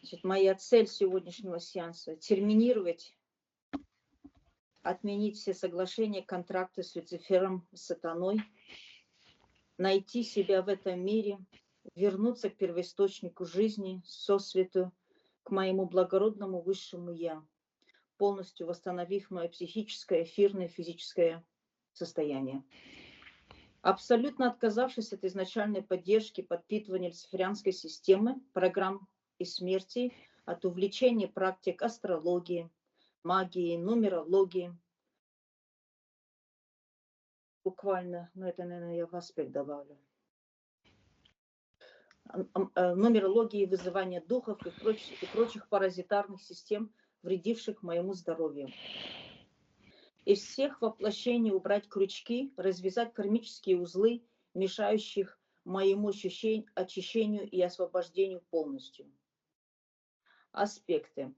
Значит, моя цель сегодняшнего сеанса — терминировать, отменить все соглашения, контракты с Люцифером, с сатаной, найти себя в этом мире, вернуться к первоисточнику жизни, сосвету, к моему благородному высшему Я, полностью восстановив мое психическое, эфирное, физическое состояние. Абсолютно отказавшись от изначальной поддержки, подпитывания люциферианской системы, программ и смерти, от увлечения практик астрологии, магии, нумерологии, буквально, ну это, наверное, я в аспект добавлю, нумерологии, вызывания духов и прочих паразитарных систем, вредивших моему здоровью. Из всех воплощений убрать крючки, развязать кармические узлы, мешающих моему очищению и освобождению полностью. Аспекты.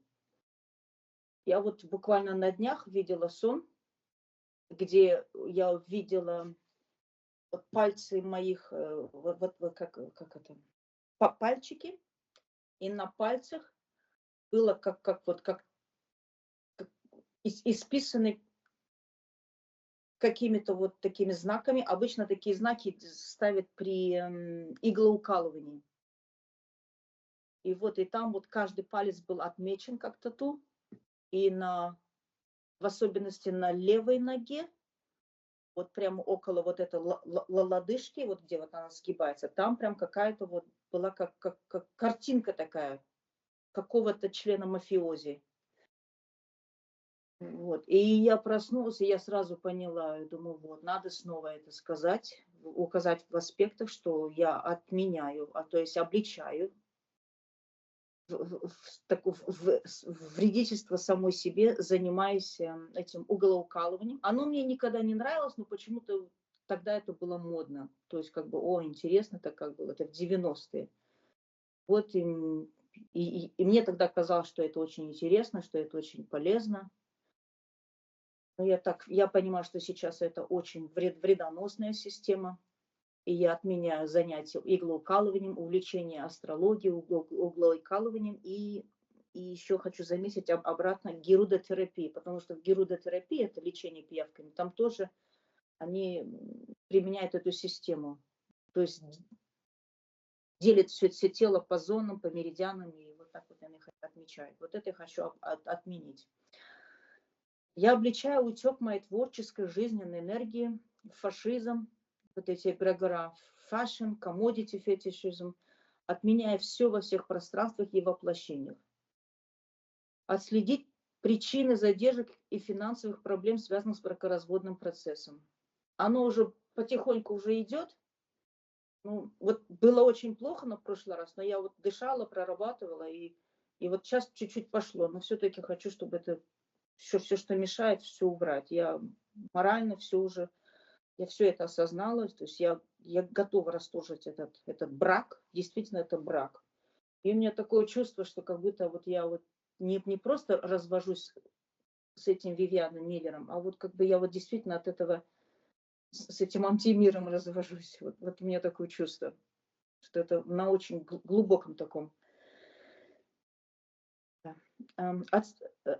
Я вот буквально на днях видела сон, где я увидела пальцы моих, как это, пальчики, и на пальцах было как исписаны какими-то вот такими знаками. Обычно такие знаки ставят при иглоукалывании. И вот и там вот каждый палец был отмечен как тату. И в особенности на левой ноге, вот прямо около вот этой лодыжки, вот где вот она сгибается, там прям какая-то вот была как картинка такая какого-то члена мафиози. Вот. И я проснулась, и я сразу поняла, я думаю, вот, надо снова это сказать, указать в аспектах, что я отменяю, то есть обличаю вредительство самой себе, занимаясь этим углоукалыванием. Оно мне никогда не нравилось, но почему-то тогда это было модно. То есть как бы, о, интересно, так как было, это в 90-е. Вот и мне тогда казалось, что это очень интересно, что это очень полезно. Но я понимаю, что сейчас это очень вредоносная система. И я отменяю занятия иглоукалыванием, увлечение астрологией, углоукалыванием. И еще хочу заметить обратно герудотерапии, потому что в герудотерапии, это лечение пиявками, там тоже они применяют эту систему. То есть делят все тело по зонам, по меридианам, и вот так вот они их отмечают. Вот это я хочу отменить. Я обличаю утек моей творческой жизненной энергии, фашизм, вот эти эгрегора, фашн, commodity фетишизм, отменяя все во всех пространствах и воплощениях. Отследить причины задержек и финансовых проблем, связанных с бракоразводным процессом. Оно уже потихоньку уже идет. Ну, вот было очень плохо на прошлый раз, но я вот дышала, прорабатывала, и вот сейчас чуть-чуть пошло. Но все-таки хочу, чтобы это все, что мешает, все убрать. Я морально все уже, я все это осознала, то есть я готова расторжить этот брак, действительно это брак. И у меня такое чувство, что как будто вот я вот не просто развожусь с этим Вивианом Миллером, а вот как бы я вот действительно от этого, с этим антимиром развожусь. Вот у меня такое чувство, что это на очень глубоком таком.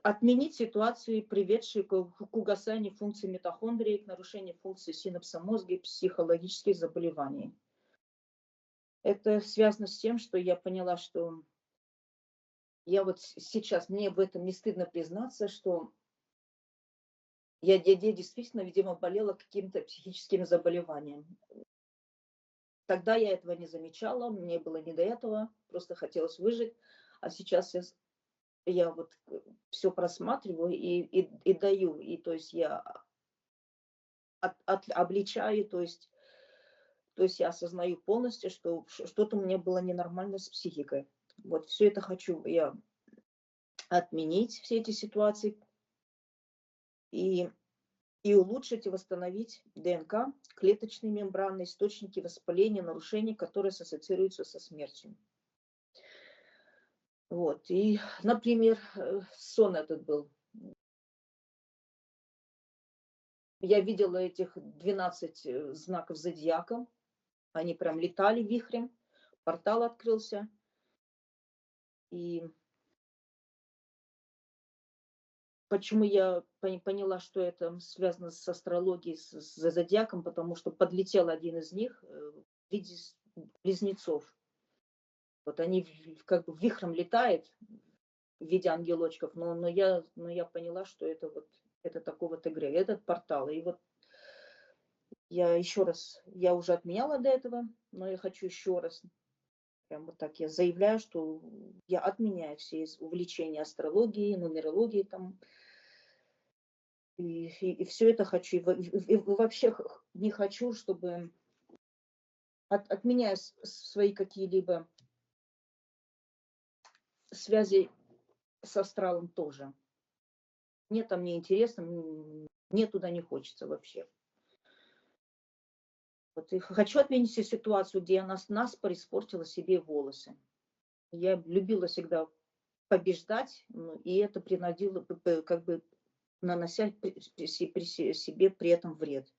Отменить ситуации, приведшие к угасанию функций митохондрии, к нарушению функций синапса мозга и психологических заболеваний. Это связано с тем, что я поняла, что я вот сейчас, мне в этом не стыдно признаться, что я действительно, видимо, болела каким-то психическим заболеванием. Тогда я этого не замечала, мне было не до этого, просто хотелось выжить. А сейчас я вот все просматриваю и даю, и то есть я обличаю, то есть я осознаю полностью, что что-то у меня было ненормально с психикой. Вот все это хочу я отменить, все эти ситуации, и улучшить и восстановить ДНК, клеточные мембраны, источники воспаления, нарушений, которые ассоциируются со смертью. Вот. И, например, сон этот был. Я видела этих 12 знаков зодиака. Они прям летали вихрем. Портал открылся. И почему я поняла, что это связано с астрологией, с зодиаком, потому что подлетел один из них в виде близнецов. Вот они как бы вихрем летают в виде ангелочков, но я поняла, что это вот это такой вот эгрегор, этот портал. И вот я еще раз, я уже отменяла до этого, но я хочу еще раз, прям вот так я заявляю, что я отменяю все увлечения астрологией, нумерологией там, и все это хочу. И вообще не хочу, чтобы отменяя свои какие-либо связи с астралом тоже. Мне там не интересно, мне туда не хочется вообще. Вот, и хочу отменить всю ситуацию, где я наспор испортила себе волосы. Я любила всегда побеждать, и это приносило, как бы нанося себе при этом вред.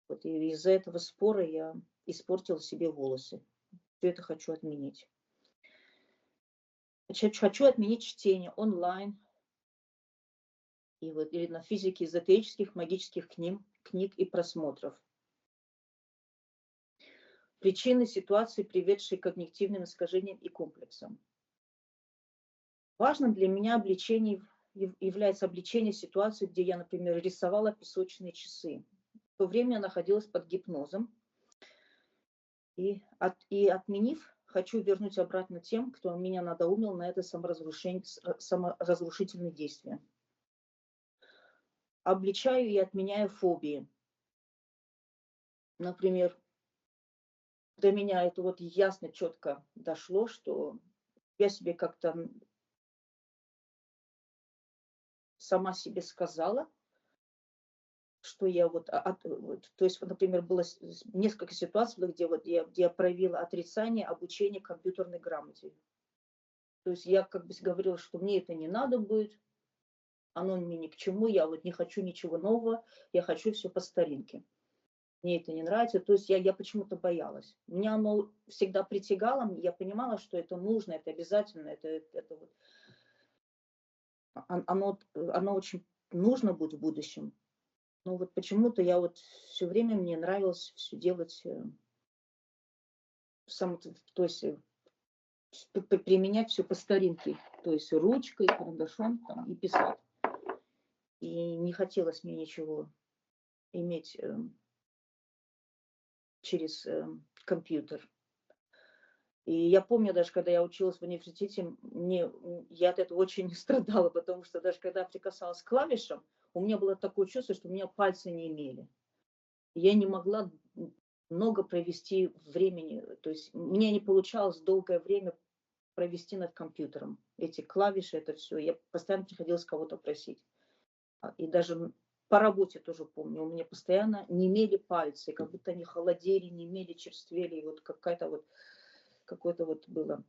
Вот, и из-за этого спора я испортила себе волосы. Все это хочу отменить. Хочу отменить чтение онлайн и вот, или на физике эзотерических, магических книг и просмотров. Причины ситуации, приведшие к когнитивным искажениям и комплексам. Важным для меня является обличение ситуации, где я, например, рисовала песочные часы. В то время я находилась под гипнозом. И отменив, хочу вернуть обратно тем, кто меня надоумил на это саморазрушительное действие. Обличаю и отменяю фобии. Например, до меня это вот ясно, четко дошло, что я себе как-то сама себе сказала, что я вот, то есть, например, было несколько ситуаций, где я проявила отрицание обучения компьютерной грамоте. То есть я как бы говорила, что мне это не надо будет, оно мне ни к чему, я вот не хочу ничего нового, я хочу все по старинке. Мне это не нравится, то есть я почему-то боялась. Меня оно всегда притягало, я понимала, что это нужно, это обязательно, это вот, оно очень нужно будет в будущем. Но вот почему-то я вот все время мне нравилось все делать, то есть применять все по старинке, то есть ручкой, карандашом там, и писать. И не хотелось мне ничего иметь через компьютер. И я помню, даже когда я училась в университете, я от этого очень страдала, потому что даже когда я прикасалась к клавишам, у меня было такое чувство, что у меня пальцы не имели. Я не могла много провести времени, то есть мне не получалось долгое время провести над компьютером. Эти клавиши, это все. Я постоянно приходилось кого-то просить. И даже по работе тоже помню, у меня постоянно немели пальцы, как будто они холодели, немели, черствели. И вот какое-то вот было.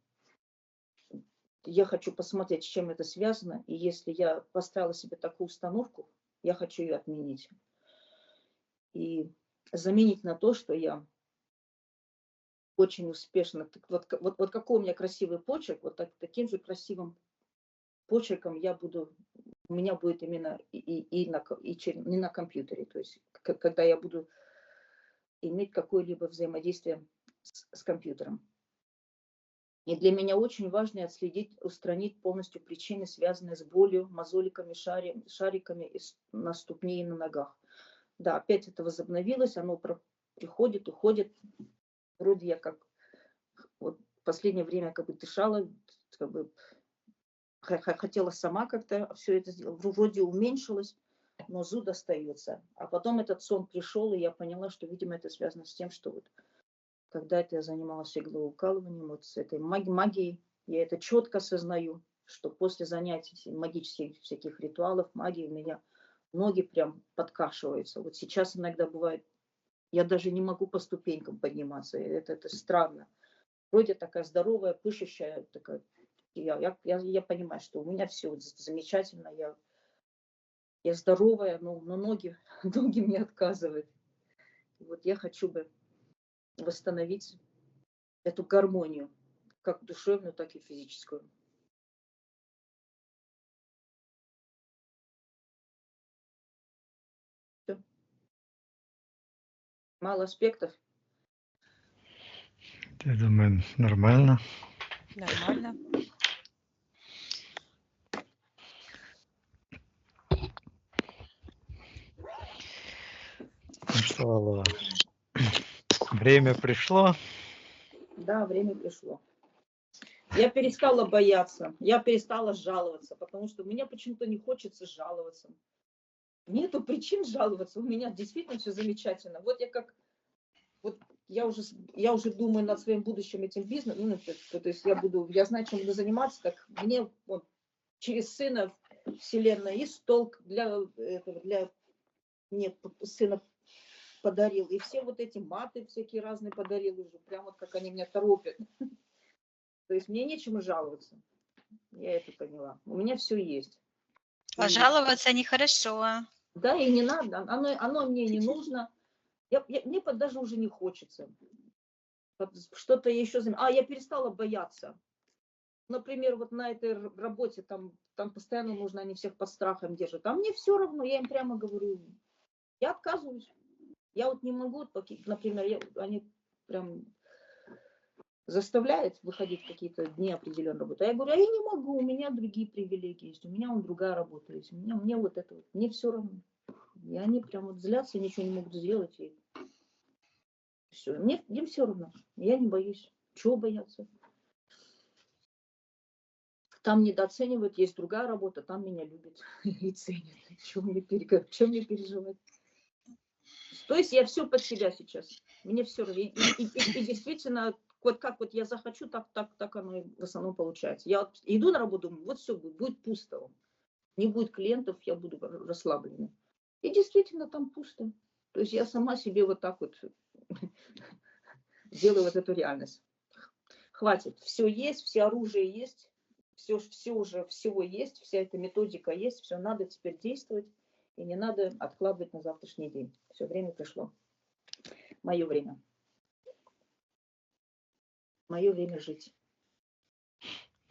Я хочу посмотреть, с чем это связано. И если я поставила себе такую установку, я хочу ее отменить. И заменить на то, что я очень успешно. Вот какой у меня красивый почерк, вот таким же красивым почерком у меня будет именно не на компьютере. То есть, когда я буду иметь какое-либо взаимодействие с компьютером. И для меня очень важно отследить, устранить полностью причины, связанные с болью, мозоликами, шариками на ступне и на ногах. Да, опять это возобновилось, оно приходит, уходит. Вроде я как вот в последнее время как бы дышала, как бы хотела сама как-то все это сделать, вроде уменьшилось, но зуд остается. А потом этот сон пришел, и я поняла, что, видимо, это связано с тем, что вот когда-то я занималась иглоукалыванием, вот с этой магией, я это четко осознаю, что после занятий магических всяких ритуалов, магии у меня ноги прям подкашиваются. Вот сейчас иногда бывает, я даже не могу по ступенькам подниматься, это странно. Вроде такая здоровая, пышущая, такая. Я понимаю, что у меня все замечательно, я здоровая, но ноги, ноги мне отказывают. Вот я хочу бы восстановить эту гармонию, как душевную, так и физическую. Мало аспектов. Я думаю, нормально. Нормально. Ну что, Алла, время пришло. Да, время пришло. Я перестала бояться, я перестала жаловаться, потому что мне почему-то не хочется жаловаться. Нету причин жаловаться, у меня действительно все замечательно. Вот я уже думаю над своим будущим этим бизнесом, ну, то есть я знаю, чем буду заниматься, так мне вот через сына Вселенная и стол для мне сына подарил, и все вот эти маты всякие разные подарил уже, прям вот как они меня торопят. То есть мне нечему жаловаться. Я это поняла. У меня все есть. А жаловаться нехорошо. Да, и не надо. Оно мне не нужно. Мне даже уже не хочется. Что-то я еще... я перестала бояться. Например, вот на этой работе там постоянно нужно, они всех под страхом держат. А мне все равно, я им прямо говорю, я отказываюсь. Я вот не могу, например, они прям заставляет выходить какие-то дни определенной работы. А я говорю, а я не могу, у меня другие привилегии есть, у меня другая работа есть, мне вот это вот, мне все равно. И они прям вот злятся, ничего не могут сделать. И все. Им все равно. Я не боюсь. Чего бояться? Там недооценивают, есть другая работа, там меня любят и ценят. Чем мне переживать? То есть я все под себя сейчас. Мне все равно. И действительно, вот как вот я захочу, так оно и в основном получается. Я вот иду на работу, думаю, вот все будет пусто. Не будет клиентов, я буду расслаблена. И действительно там пусто. То есть я сама себе вот так вот делаю вот эту реальность. Хватит. Все есть, все оружие есть, все уже, всего есть, вся эта методика есть, все надо теперь действовать. И не надо откладывать на завтрашний день. Все, время пришло. Мое время. Мое время жить.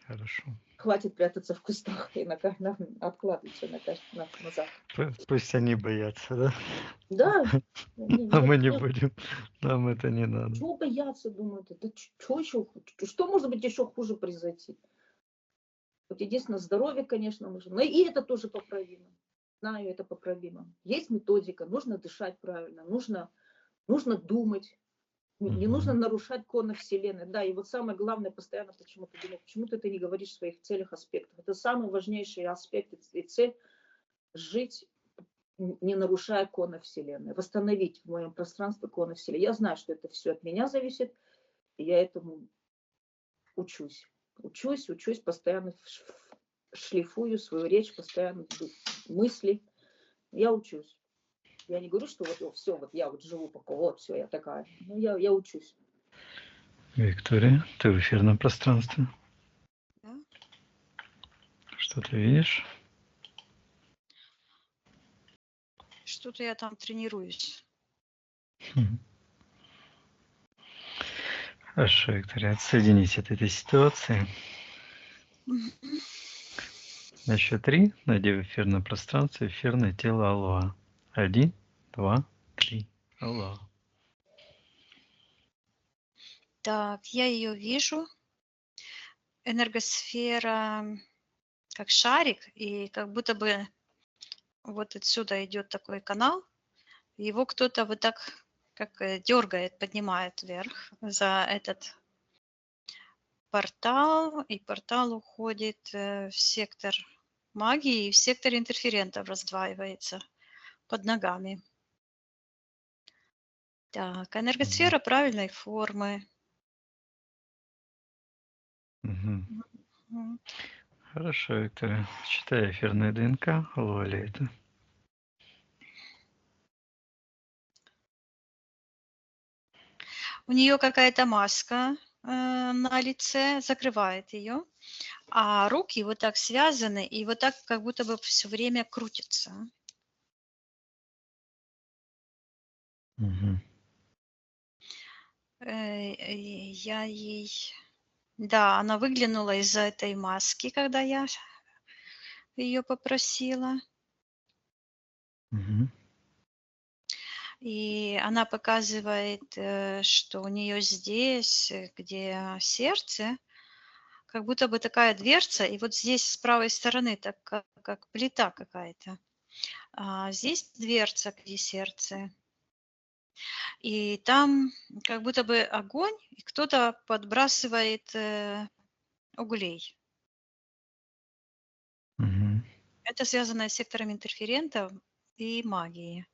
Хорошо. Хватит прятаться в кустах и откладывать все на завтра. Пусть они боятся, да? Да. А мы не будем. Нам это не надо. Чего бояться, думают? Да что еще? Что может быть еще хуже произойти? Вот единственное, здоровье, конечно, нужно. Но и это тоже поправимо. Знаю, это поправимо. Есть методика, нужно дышать правильно, нужно думать. Не нужно нарушать коны Вселенной. Да, и вот самое главное, постоянно почему-то думать, почему ты это не говоришь в своих целях, аспектах. Это самый важнейший аспект и цель – жить, не нарушая коны Вселенной. Восстановить в моем пространстве коны Вселенной. Я знаю, что это все от меня зависит, и я этому учусь. Учусь, постоянно шлифую свою речь, постоянно мысли. Я учусь. Я не говорю, что вот все, вот я вот живу пока, вот все, я такая. Ну, я учусь. Виктория, ты в эфирном пространстве. Да. Что ты видишь? Что-то я там тренируюсь. Хорошо, Виктория, отсоединись от этой ситуации. На счет 3 найди в эфирном пространстве эфирное тело Алоа. 1, 2, 3. Алоа. Так, я ее вижу. Энергосфера как шарик, и как будто бы вот отсюда идет такой канал. Его кто-то вот так как дергает, поднимает вверх за этот портал, и портал уходит в сектор магии, и в сектор интерферентов раздваивается под ногами. Так, энергосфера правильной формы. Хорошо, Виктория. Читай эфирное ДНК. Алоа это. У нее какая-то маска на лице, закрывает ее, а руки вот так связаны и вот так как будто бы все время крутятся. Я ей... Да, она выглянула из-за этой маски, когда я ее попросила. И она показывает, что у нее здесь, где сердце, как будто бы такая дверца, и вот здесь с правой стороны, так как плита какая-то. А здесь дверца, где сердце. И там как будто бы огонь, и кто-то подбрасывает углей. Мгм. Это связано с сектором интерферентов и магии.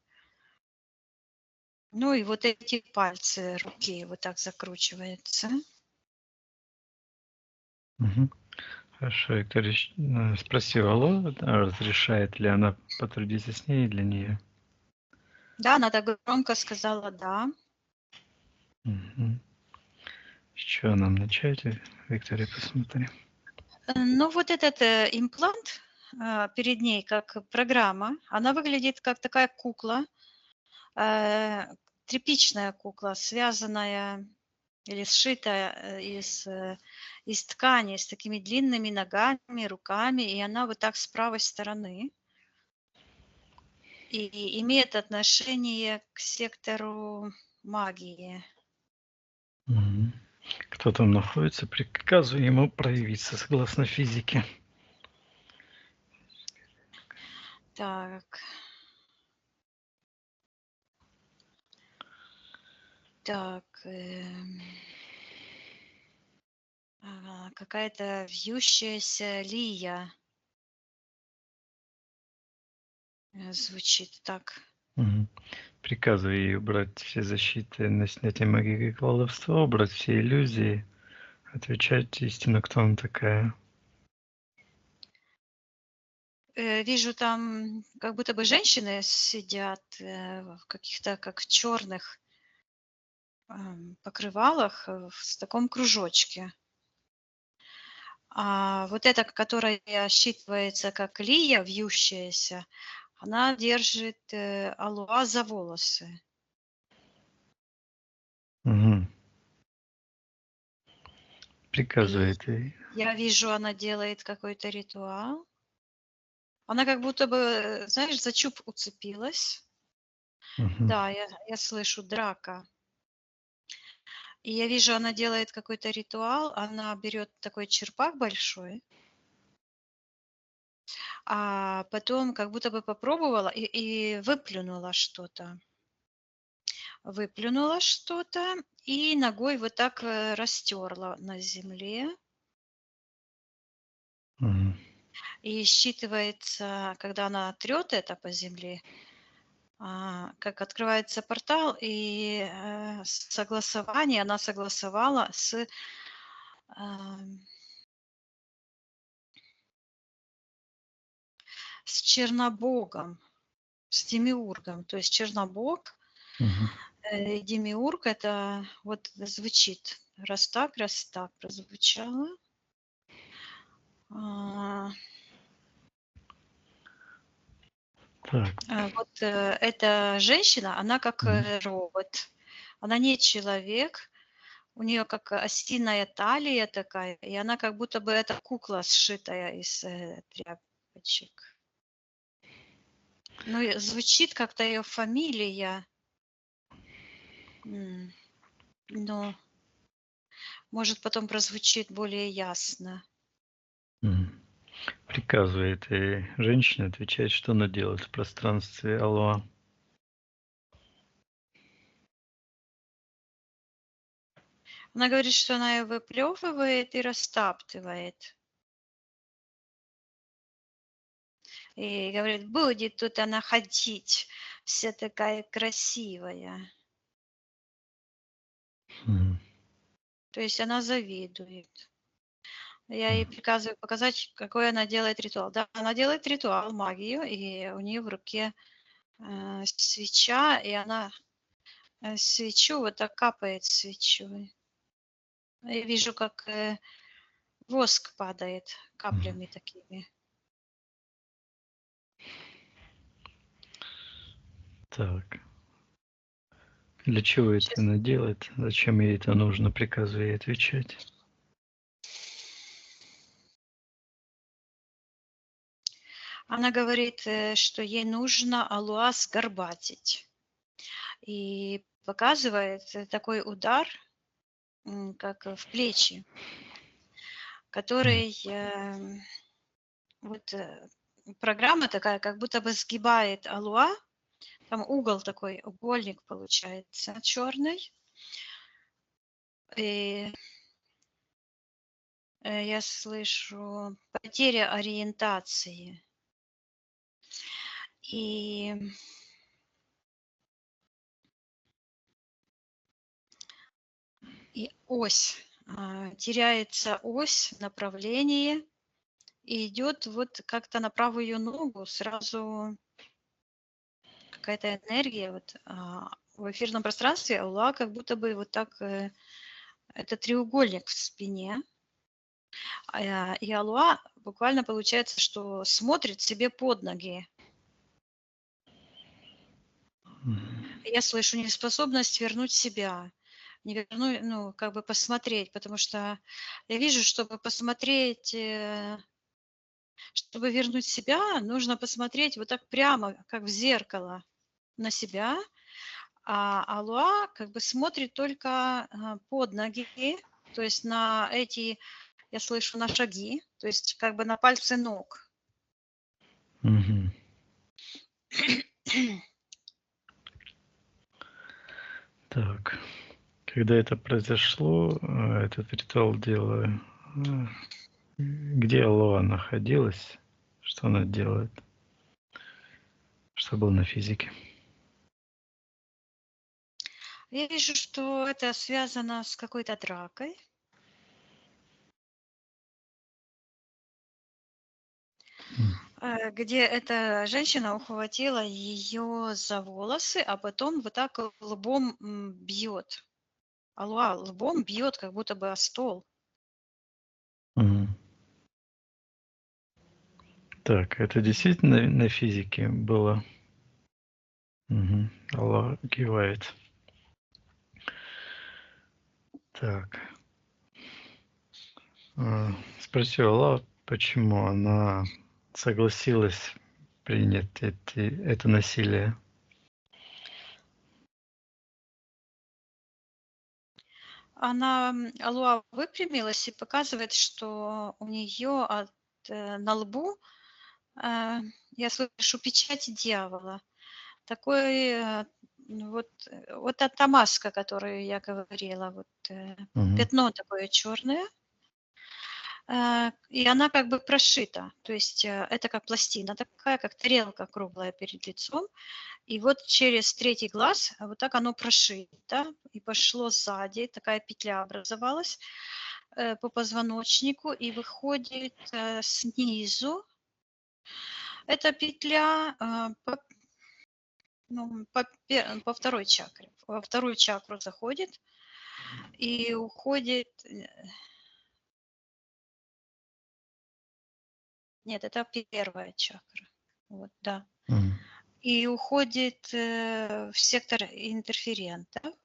Ну и вот эти пальцы руки вот так закручиваются. Мгм. Хорошо, Виктория спросил Алло, разрешает ли она потрудиться с ней для нее. Да, она так громко сказала «да». Мгм. С чего нам начать, Виктория, посмотрим. Ну вот этот имплант перед ней как программа, она выглядит как такая кукла, э, тряпичная кукла, связанная или сшитая из ткани, с такими длинными ногами, руками, и она вот так с правой стороны. И имеет отношение к сектору магии. Мгм. Кто там находится, приказываю ему проявиться согласно физике. Так. Так. Ага, какая-то вьющаяся лия звучит так. Мгм. Приказываю ей убрать все защиты на снятие магии и колдовства, убрать все иллюзии, отвечать истину, кто она такая. Вижу там как будто бы женщины сидят в каких-то как черных покрывалах в таком кружочке. А вот эта, которая считывается как лия вьющаяся, она держит Алуа за волосы. Мгм. И Приказывает ей. я вижу, она делает какой-то ритуал. Она как будто бы, знаешь, за чуб уцепилась. Мгм. Да, я слышу драка. И я вижу, она делает какой-то ритуал. Она берет такой черпак большой, а потом как будто бы попробовала и выплюнула что-то. Выплюнула что-то и ногой вот так растерла на земле. Мгм. И считывается, когда она трет это по земле, как открывается портал, и согласование, она согласовала ам, с Чернобогом, с Демиургом. То есть Чернобог, Мгм. Демиург, это вот звучит раз так прозвучало. А, Так. Вот эта женщина, она как Мгм. робот. Она не человек, у нее как осиная талия такая, и она как будто бы это кукла, сшитая из тряпочек. Ну, и звучит как-то ее фамилия, но может потом прозвучит более ясно. Мгм. Приказывает ей женщине отвечать, что она делает в пространстве Алло. Она говорит, что она ее выплевывает и растаптывает. И говорит, будет тут она ходить, вся такая красивая. Мгм. То есть она завидует. Я ей Мгм. приказываю показать, какой она делает ритуал. Да, она делает ритуал, магию, и у нее в руке свеча, и она свечу вот так капает свечой. Я вижу, как воск падает Мгм. каплями такими. Так. Для чего это Щас. она делает? Зачем ей это нужно? Приказываю ей отвечать. Она говорит, что ей нужно Алуа сгорбатить. и показывает такой удар, как в плечи, который вот программа такая, как будто бы сгибает Алуа, там угол такой, угольник получается черный. И я слышу потеря ориентации. И ось, теряется ось, направление, и идет вот как-то на правую ногу сразу какая-то энергия. Вот, в эфирном пространстве Аллах как будто бы вот так, это треугольник в спине. И Аллах буквально получается, что смотрит себе под ноги. Я слышу неспособность вернуть себя, не верну, ну, как бы посмотреть, потому что я вижу, чтобы посмотреть, чтобы вернуть себя, нужно посмотреть вот так прямо, как в зеркало, на себя, а Алуа как бы смотрит только под ноги, то есть на эти, я слышу, на шаги, то есть как бы на пальцы ног. Мгм. Так, когда это произошло, этот ритуал делаю, где Алоа находилась, что она делает, что было на физике? Я вижу, что это связано с какой-то дракой. Где эта женщина ухватила ее за волосы, а потом вот так лбом бьет. Алуа лбом бьет, как будто бы о стол. Мгм. Так, это действительно на физике было? Мгм. Аллах кивает. Так. Спроси Аллах, почему она согласилась принять это насилие. Она, Алуа, выпрямилась и показывает, что у нее на лбу, я слышу печать дьявола. Такой, вот эта маска, которую я говорила, вот Мгм. пятно такое черное. И она как бы прошита, то есть это как пластина такая, как тарелка круглая перед лицом. И вот через третий глаз вот так оно прошито и пошло сзади, такая петля образовалась по позвоночнику и выходит снизу. Эта петля по второй чакре, во вторую чакру заходит и уходит. Нет, это первая чакра. Вот, да. Мгм. И уходит в сектор интерферентов.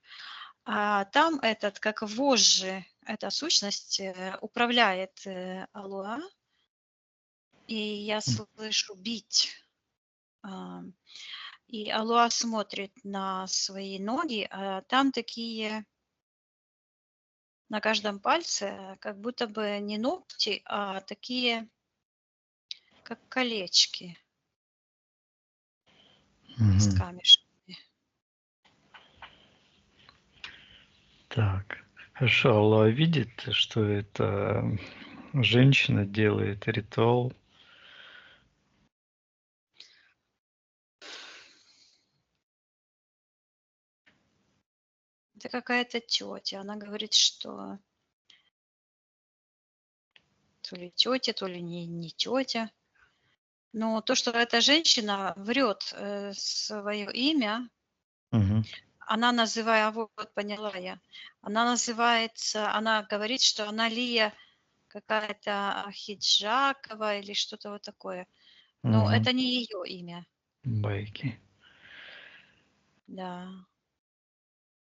А там этот, как вожжи, эта сущность управляет Алуа. И я слышу бить. И Алуа смотрит на свои ноги, а там такие на каждом пальце, как будто бы не ногти, а такие, как колечки с Мгм. камешками. Так. Хорошо, Аллах видит, что эта женщина делает ритуал. Это какая-то тетя. Она говорит, что то ли тетя, то ли не тетя. Но то, что эта женщина врет свое имя, Мгм. она называя, вот поняла я, она называется, она говорит, что она Лия какая-то Хиджакова или что-то вот такое. Но Мгм. это не ее имя. Байки. Да.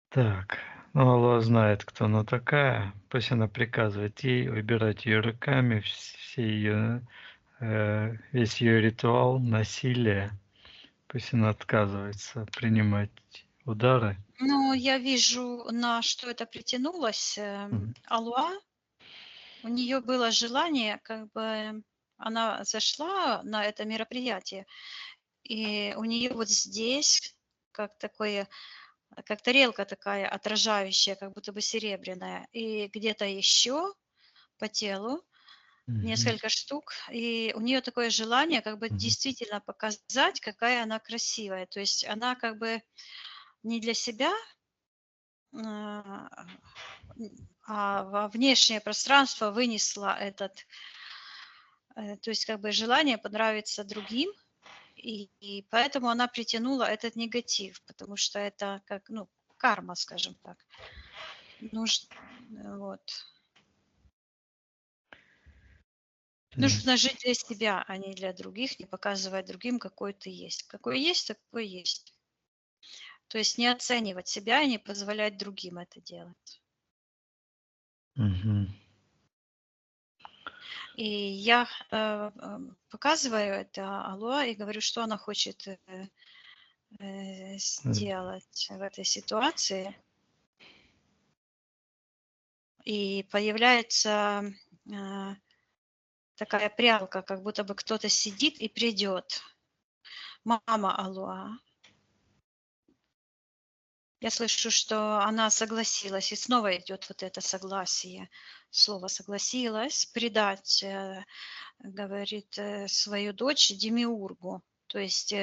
Так. Ну, Аллах знает, кто она такая. Пусть она приказывает ей выбирать ее руками, все ее, весь ее ритуал насилия. Пусть она отказывается принимать удары. Ну, я вижу, на что это притянулось. Мгм. Алуа, у нее было желание, как бы она зашла на это мероприятие, и у нее вот здесь, как такое, как тарелка такая отражающая, как будто бы серебряная, и где-то еще по телу Мгм. несколько штук, и у нее такое желание как бы Мгм. действительно показать, какая она красивая. То есть она как бы не для себя, а, а во внешнее пространство вынесла этот, то есть как бы желание понравиться другим, и поэтому она притянула этот негатив, потому что это как, ну, карма, скажем так. Вот. Так. Нужно жить для себя, а не для других, не показывать другим, какой ты есть. Какой есть, такой есть. То есть не оценивать себя и не позволять другим это делать. Мгм. И я показываю это Алуа и говорю, что она хочет сделать в этой ситуации. И появляется такая прялка, как будто бы кто-то сидит и придет. Мама Алуа. Я слышу, что она согласилась, и снова идет вот это согласие. Слово согласилась предать, говорит, свою дочь Демиургу. То есть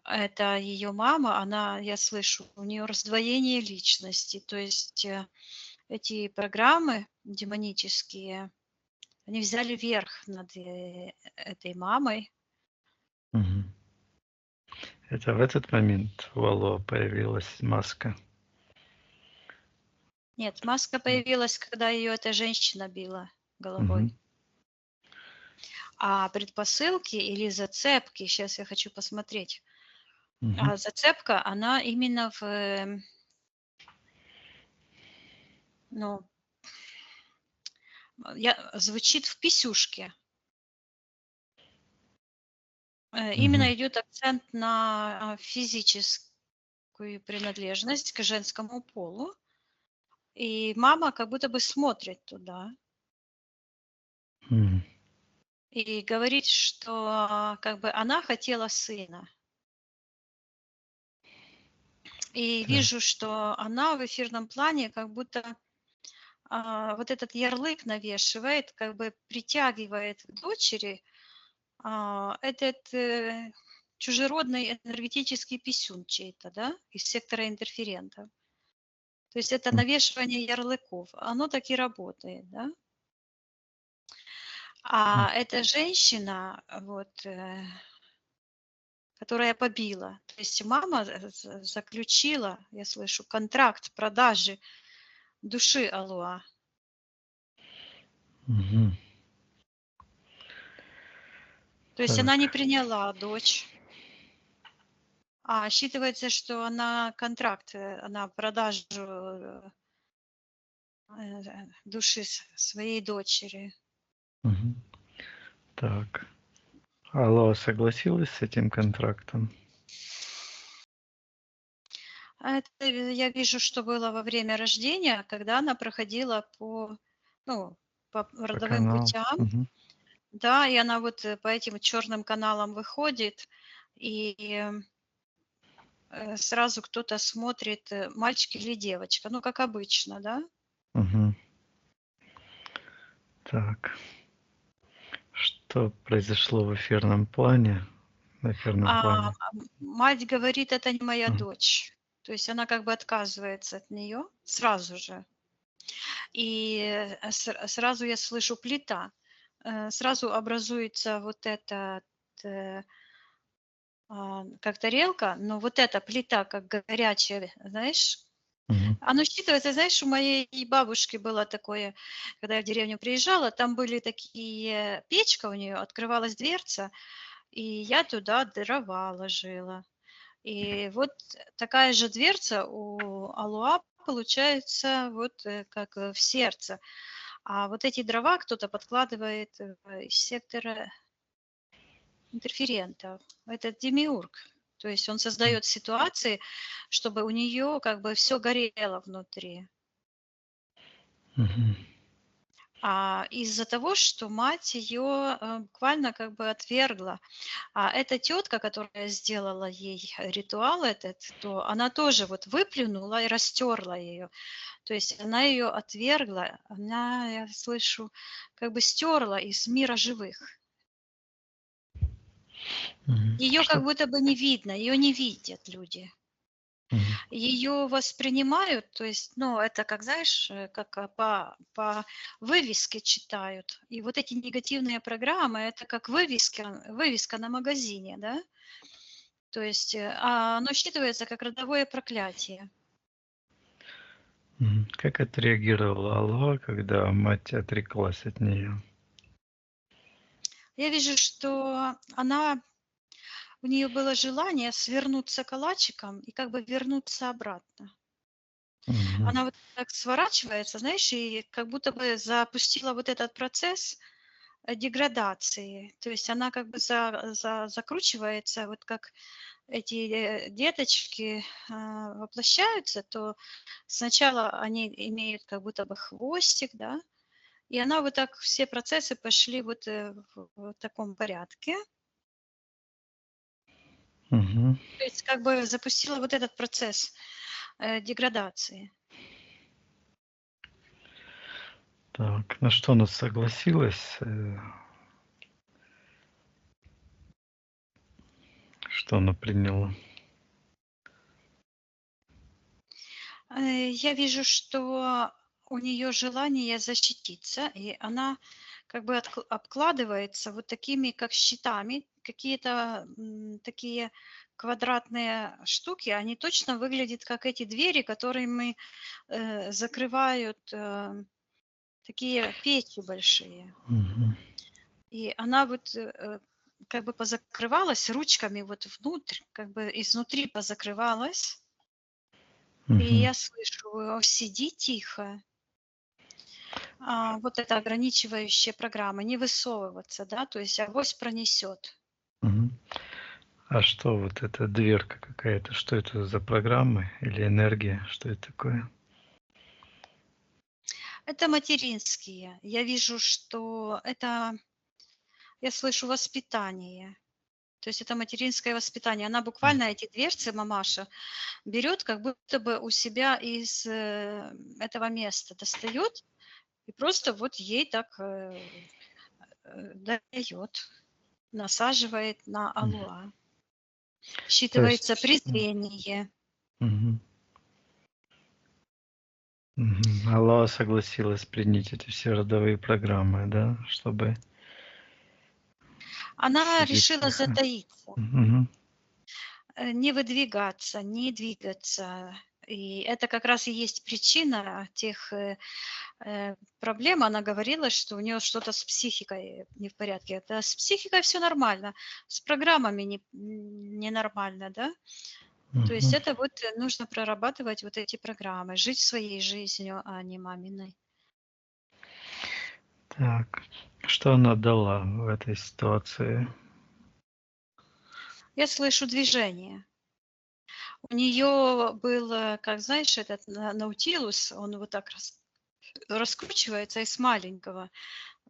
это ее мама, она, я слышу, у нее раздвоение личности. То есть эти программы демонические, они взяли верх над этой мамой. Мгм. Это в этот момент у Алло появилась маска. Нет, маска появилась, когда ее эта женщина била головой. Мгм. А предпосылки или зацепки, сейчас я хочу посмотреть. Мгм. Зацепка, она именно ну, звучит в писюшке. Именно Мгм. идет акцент на физическую принадлежность к женскому полу. И мама как будто бы смотрит туда Мгм. и говорит, что как бы она хотела сына. И Так. вижу, что она в эфирном плане как будто вот этот ярлык навешивает, как бы притягивает к дочери этот чужеродный энергетический писюн чей-то, да, из сектора интерферентов. То есть это М. навешивание ярлыков, оно так и работает, да. М. А эта женщина, вот, которая побила, то есть мама заключила, я слышу, контракт продажи души Алуа. Мгм. То есть она не Так. приняла дочь, а считывается, что она контракт, она продажу души своей дочери. Мгм. Так. Алло согласилась с этим контрактом? Это я вижу, что было во время рождения, когда она проходила ну, по По родовым каналу? путям, Мгм. да, и она вот по этим черным каналам выходит, и сразу кто-то смотрит, мальчик или девочка, ну, как обычно, да. Мгм. Так. Что произошло в эфирном плане? В эфирном А плане. мать говорит: "Это не моя Мгм. дочь". То есть она как бы отказывается от нее сразу же. И сразу я слышу плита. Сразу образуется вот этот, э, как тарелка, но вот эта плита как горячая, знаешь, Мгм. оно считывается, знаешь, у моей бабушки было такое, когда я в деревню приезжала, там были такие печка у нее, открывалась дверца, и я туда дрова ложила. И вот такая же дверца у Алуа получается вот как в сердце. А вот эти дрова кто-то подкладывает из сектора интерферентов. Это демиург. То То есть он создает ситуации, чтобы у нее как бы все горело внутри. Мгм. А из-за того, что мать ее буквально как бы отвергла. А эта тетка, которая сделала ей ритуал этот, то она тоже вот выплюнула и растерла ее. То есть она ее отвергла, она, я слышу, как бы стерла из мира живых. Мгм. Ее как Что? будто бы не видно, ее не видят люди. Мгм. Ее воспринимают, то есть, ну, это как, знаешь, как по вывеске читают. И вот эти негативные программы, это как вывеска на магазине, да? То есть оно считывается как родовое проклятие. Мгм. Как отреагировала Алла, когда мать отреклась от нее? Я вижу, что у нее было желание свернуться калачиком и как бы вернуться обратно. Мгм. Она вот так сворачивается, знаешь, и как будто бы запустила вот этот процесс деградации. То есть она как бы закручивается, вот как эти деточки воплощаются, то сначала они имеют как будто бы хвостик, да, и она вот так, все процессы пошли вот в таком порядке. Мгм. То есть как бы запустила вот этот процесс деградации. Так, на что она согласилась? Что она приняла? Я вижу, что у нее желание защититься, и она как бы обкладывается вот такими, как щитами, какие-то такие квадратные штуки, они точно выглядят как эти двери, которыми закрывают такие печи большие. Мгм. И она вот как бы позакрывалась ручками вот внутрь, как бы изнутри позакрывалась. И Мгм. я слышу: "Сиди тихо". Вот это ограничивающая программа, не высовываться, да, то есть авось пронесет. Мгм. А что вот эта дверка какая-то? Что это за программы или энергия? Что это такое? Это материнские. Я вижу, что это, я слышу воспитание. То есть это материнское воспитание. Она буквально эти дверцы, мамаша, берет как будто бы у себя из этого места, достает и просто вот ей так дает, насаживает на Мгм. алуа. То Считывается есть, презрение. мгм. Мгм. Алла согласилась принять эти все родовые программы, да, чтобы Она сидеть решила тихо. затаиться, Мгм. не выдвигаться, не двигаться. И это как раз и есть причина тех проблем. Она говорила, что у нее что-то с психикой не в порядке. Это с психикой все нормально, с программами не нормально, да? То есть Мгм. это вот нужно прорабатывать вот эти программы, жить своей жизнью, а не маминой. Так, что она дала в этой ситуации? Я слышу движение. У нее был, как знаешь, этот наутилус, он вот так раскручивается из маленького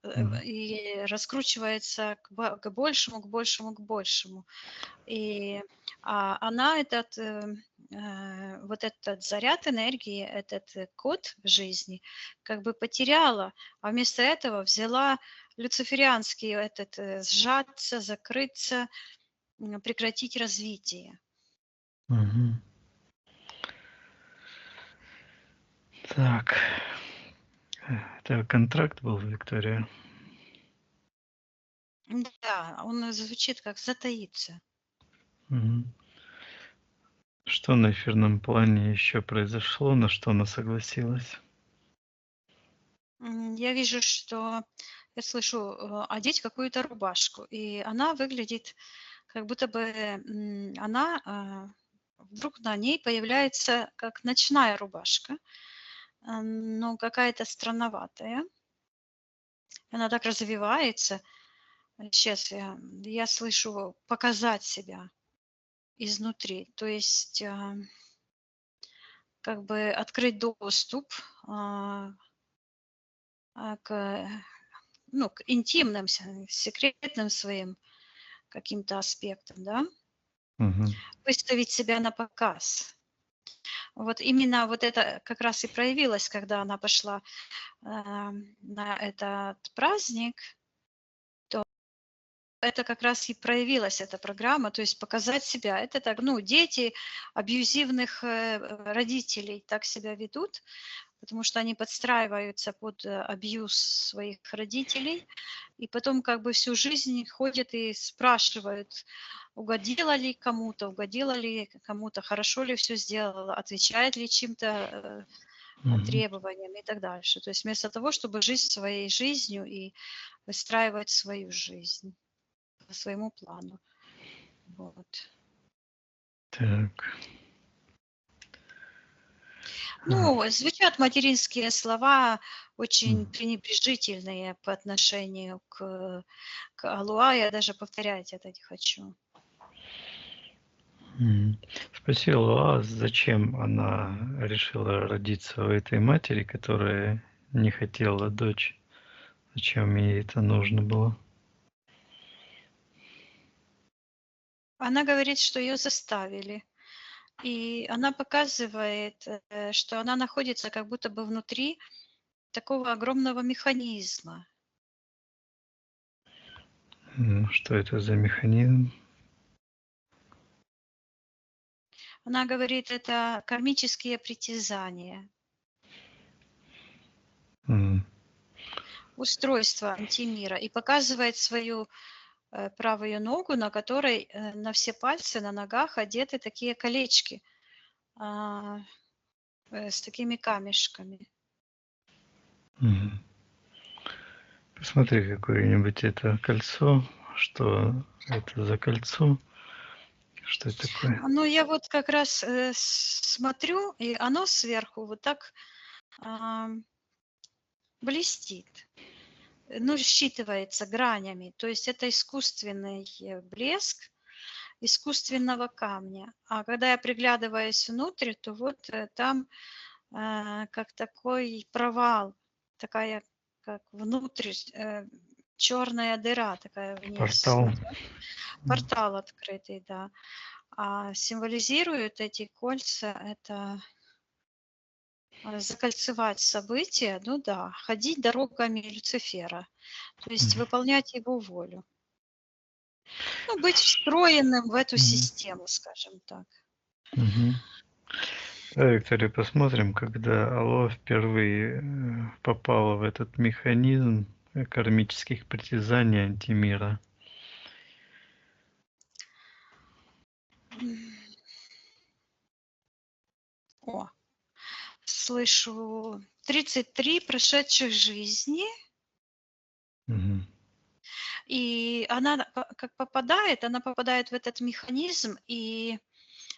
Мгм. и раскручивается к большему, к большему, к большему. И она вот этот заряд энергии, этот код в жизни как бы потеряла, а вместо этого взяла люциферианский этот сжаться, закрыться, прекратить развитие. Мгм. Так, это контракт был, Виктория? Да, он звучит как затаиться. Мгм. Что на эфирном плане еще произошло, на что она согласилась? Я вижу, что я слышу одеть какую-то рубашку, и она выглядит, как будто бы она вдруг на ней появляется как ночная рубашка, но какая-то странноватая. Она так развивается. Сейчас я слышу показать себя. изнутри. То есть как бы открыть доступ к, ну, к интимным, секретным своим каким-то аспектам, да, Мгм. выставить себя на показ. Вот именно вот это как раз и проявилось, когда она пошла на этот праздник, то это как раз и проявилась эта программа, то есть показать себя. Это так, ну, дети абьюзивных родителей так себя ведут, потому что они подстраиваются под абьюз своих родителей, и потом как бы всю жизнь ходят и спрашивают, угодила ли кому-то, хорошо ли все сделала, отвечает ли чем-то Мгм. требованиям и так дальше. То есть вместо того, чтобы жить своей жизнью и выстраивать свою жизнь по своему плану. Вот. Так. Ну, звучат материнские слова очень Мгм. пренебрежительные по отношению к Алуа. Я даже повторять это не хочу. Мгм. Спросил, а зачем она решила родиться у этой матери, которая не хотела дочь? Зачем ей это нужно было? Она говорит, что ее заставили. И она показывает, что она находится как будто бы внутри такого огромного механизма. Что это за механизм? Она говорит, это кармические притязания, М. устройство антимира. И показывает свою правую ногу, на которой на все пальцы на ногах одеты такие колечки а, с такими камешками. Мгм. Посмотри, какое-нибудь это кольцо. Что это за кольцо? Что это такое? Ну, я вот как раз смотрю, и оно сверху вот так а, блестит. Ну, считывается гранями. То есть это искусственный блеск искусственного камня. А когда я приглядываюсь внутрь, то вот там как такой провал, такая как внутрь черная дыра такая вниз Портал. идет. Портал открытый, да. А символизируют эти кольца это закольцевать события, ну да, ходить дорогами Люцифера, то есть Мгм. выполнять его волю. Ну, быть встроенным в эту Мгм. систему, скажем так. Мгм. Да, Виктория, посмотрим, когда Алло впервые попала в этот механизм кармических притязаний антимира. О, слышу 33 прошедших жизни, Мгм. и она как попадает, она попадает в этот механизм, и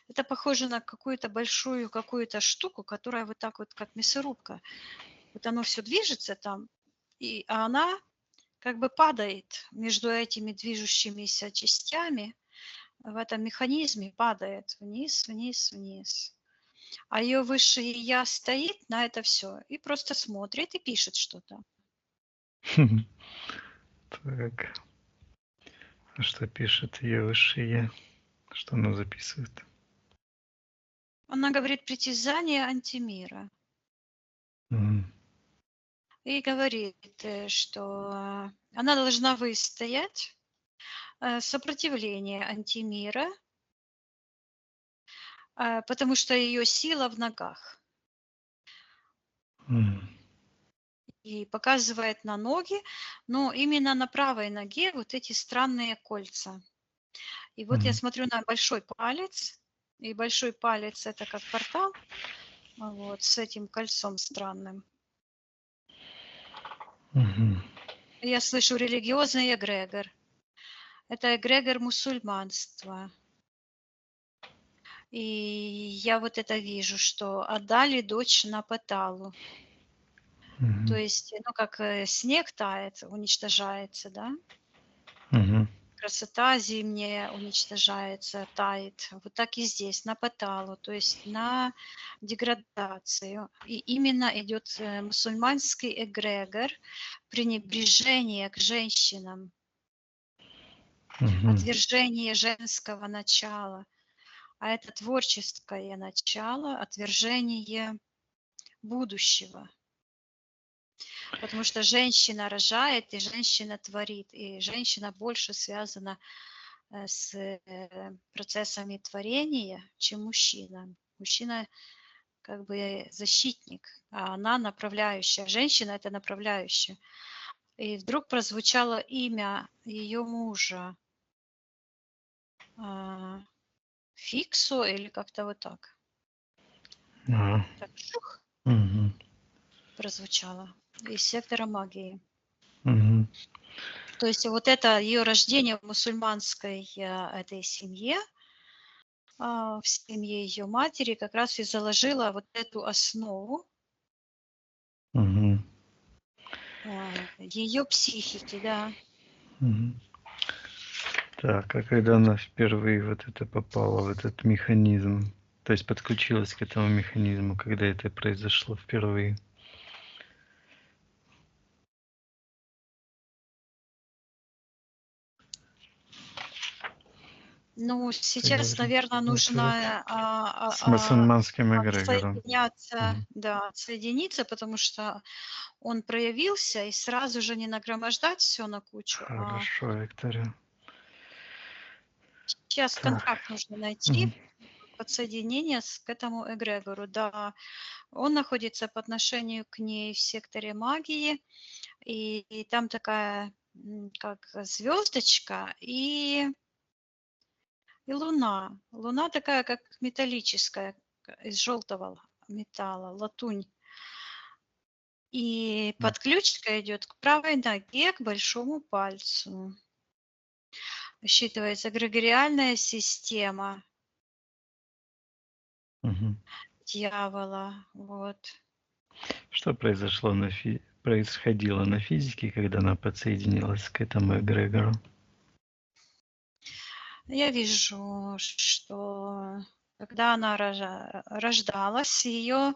это похоже на какую-то большую какую-то штуку, которая вот так вот, как мясорубка. Вот оно все движется там, а она как бы падает между этими движущимися частями, в этом механизме падает вниз, вниз, вниз. А ее высшее я стоит на это все и просто смотрит и пишет что-то. Так, а что пишет ее высшее я? Что она записывает? Она говорит притязание антимира. Мгм. И говорит, что она должна выстоять сопротивление антимира, потому что ее сила в ногах. Мгм. И показывает на ноги, но именно на правой ноге вот эти странные кольца. И вот я Мгм. смотрю на большой палец, и большой палец это как портал, вот, с этим кольцом странным. Мгм. Я слышу религиозный эгрегор. Это эгрегор мусульманства. И я вот это вижу, что отдали дочь на Паталу. То Мгм. есть, ну, как снег тает, уничтожается, да, Мгм. как красота зимняя уничтожается, тает. Вот так и здесь, на паталу, то есть на деградацию. И именно идет мусульманский эгрегор, пренебрежение к женщинам, Мгм. отвержение женского начала. А это творческое начало, отвержение будущего. Потому что женщина рожает, и женщина творит, и женщина больше связана с процессами творения, чем мужчина. Мужчина как бы защитник, а она направляющая. Женщина – это направляющая. И вдруг прозвучало имя ее мужа Фиксо или как-то вот так. А, Так шух мгм. прозвучало из сектора магии. Мгм. То есть вот это ее рождение в мусульманской этой семье, в семье ее матери как раз и заложила вот эту основу Мгм. ее психики, да. Мгм. Так, а когда она впервые вот это попала в этот механизм, то есть подключилась к этому механизму, когда это произошло впервые? Ну, Ты сейчас, говоришь, наверное, это вот нужно с мусульманским эгрегором. отсоединяться, Мгм. да, отсоединиться, потому что он проявился, и сразу же не нагромождать все на кучу, а Хорошо, Виктория. сейчас Так. контакт нужно найти, Мгм. подсоединение к этому эгрегору, да. Он находится по отношению к ней в секторе магии, и там такая как звездочка и луна. Луна такая, как металлическая, из желтого металла, латунь. И подключка идет к правой ноге, к большому пальцу. Считывается эгрегориальная система Мгм. дьявола. Вот. Что произошло происходило на физике, когда она подсоединилась к этому эгрегору? Я вижу, что когда она рождалась, ее,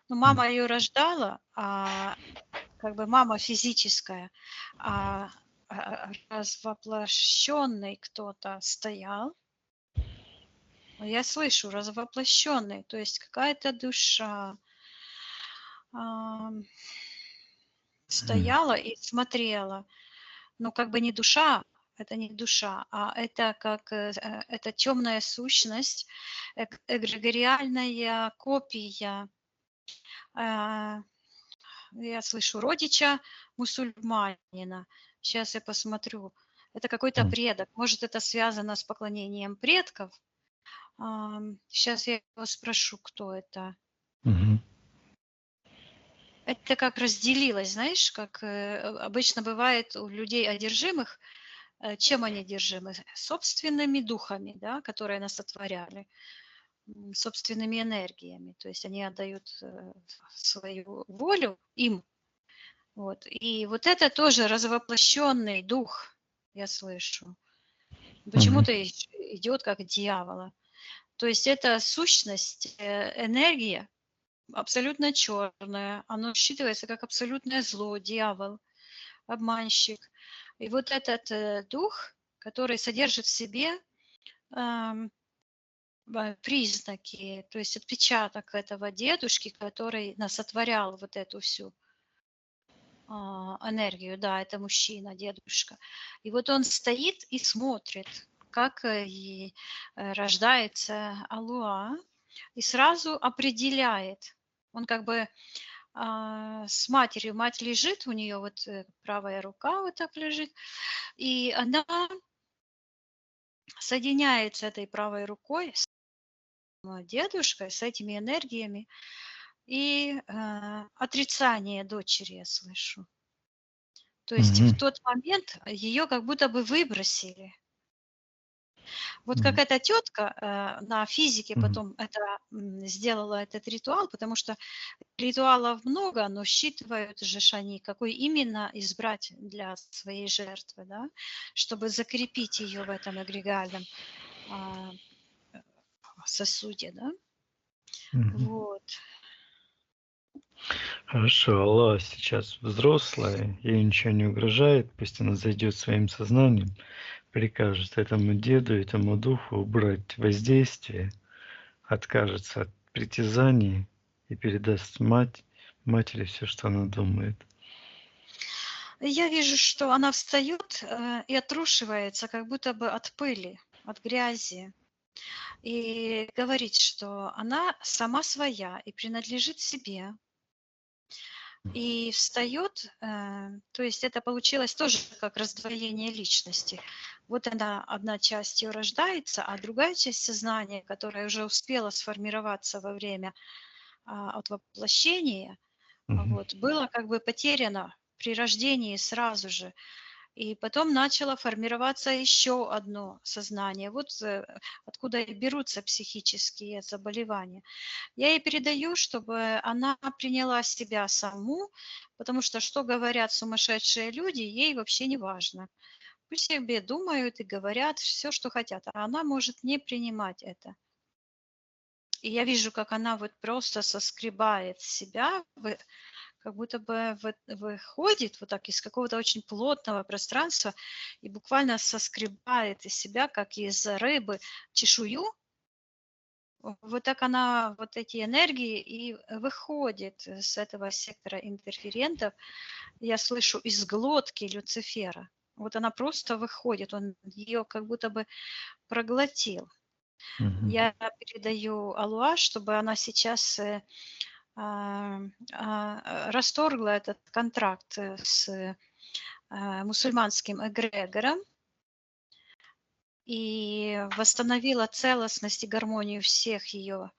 ну, мама ее рождала, как бы мама физическая, а развоплощенный кто-то стоял. Я слышу, развоплощенный, то есть какая-то душа стояла и смотрела. Но как бы не душа, это не душа, а это как это темная сущность, эгрегориальная копия. Я слышу родича мусульманина. Сейчас я посмотрю. Это какой-то предок. Может, это связано с поклонением предков. Сейчас я его спрошу, кто это. Мгм. Это как разделилось, знаешь, как обычно бывает у людей одержимых. Чем они одержимы? Собственными духами, да, которые нас сотворяли, собственными энергиями. То есть они отдают свою волю им. Вот. И вот это тоже развоплощенный дух, я слышу. Почему-то идет как дьявола. То есть это сущность, энергия абсолютно черная. Оно считывается как абсолютное зло, дьявол, обманщик. И вот этот дух, который содержит в себе признаки, то есть отпечаток этого дедушки, который нас сотворял вот эту всю энергию, да, это мужчина, дедушка. И вот он стоит и смотрит, как и рождается Алуа, и сразу определяет. Он как бы с матерью, мать лежит, у нее вот правая рука вот так лежит, и она соединяется этой правой рукой с дедушкой, с этими энергиями, и отрицание дочери я слышу. То есть в тот момент ее как будто бы выбросили. Вот как Мгм. эта тетка на физике Мгм. потом сделала этот ритуал, потому что ритуалов много, но считывают же ж они, какой именно избрать для своей жертвы, да, чтобы закрепить ее в этом эгрегальном а, сосуде, да. Мгм. Вот. Хорошо, Алла сейчас взрослая, ей ничего не угрожает, пусть она зайдет своим сознанием, прикажет этому деду, этому духу убрать воздействие, откажется от притязаний и передаст матери все, что она думает. Я вижу, что она встает и отрушивается, как будто бы от пыли, от грязи, и говорит, что она сама своя и принадлежит себе. И встает, то есть это получилось тоже как раздвоение личности. Вот она, одна часть ее рождается, а другая часть сознания, которая уже успела сформироваться во время от воплощения, Мгм. вот, было как бы потеряно при рождении сразу же. И потом начало формироваться еще одно сознание. Вот откуда и берутся психические заболевания. Я ей передаю, чтобы она приняла себя саму, потому что говорят сумасшедшие люди, ей вообще не важно. Пусть себе думают и говорят все, что хотят, а она может не принимать это. И я вижу, как она вот просто соскребает себя, как будто бы выходит вот так из какого-то очень плотного пространства и буквально соскребает из себя, как из рыбы, чешую. Вот так она, вот эти энергии и выходит с этого сектора интерферентов. Я слышу из глотки Люцифера. Вот она просто выходит, он ее как будто бы проглотил. Мгм. Я передаю Алуа, чтобы она сейчас расторгла этот контракт с мусульманским эгрегором и восстановила целостность и гармонию всех ее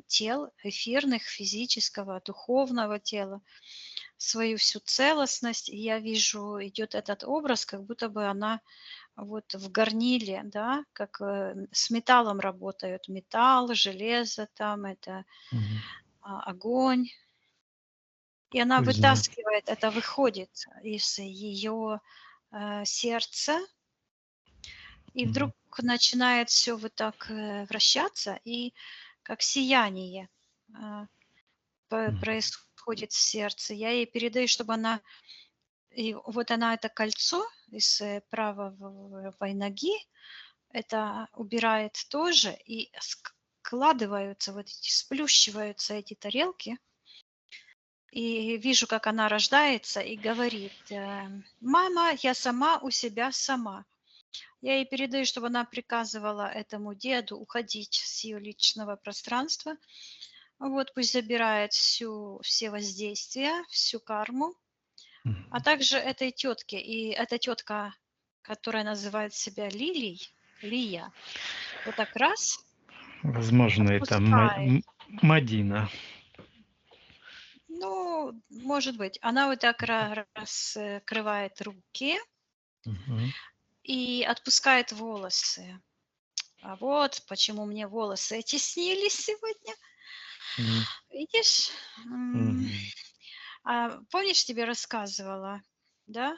тел, эфирных, физического, духовного тела, свою всю целостность. И я вижу, идет этот образ, как будто бы она вот в горниле, да, как с металлом работают. Металл, железо там, это Мгм. огонь. И она Кузня. вытаскивает, это выходит из ее сердца, и Мгм. вдруг начинает все вот так вращаться, и как сияние Мгм. происходит в сердце. Я ей передаю, чтобы она, и вот она это кольцо из правой ноги, это убирает тоже, и складываются, вот эти, сплющиваются эти тарелки, и вижу, как она рождается и говорит: «Мама, я сама у себя сама». Я ей передаю, чтобы она приказывала этому деду уходить с ее личного пространства. Вот пусть забирает все воздействия, всю карму, а Мгм. также этой тетке. И эта тетка, которая называет себя Лилией, Лия, вот так раз Возможно, это отпускает. Мадина. Ну, может быть, она вот так раскрывает руки Мгм. и отпускает волосы. А вот почему мне волосы эти снились сегодня. Мгм. Видишь? Мгм. Помнишь, тебе рассказывала, да?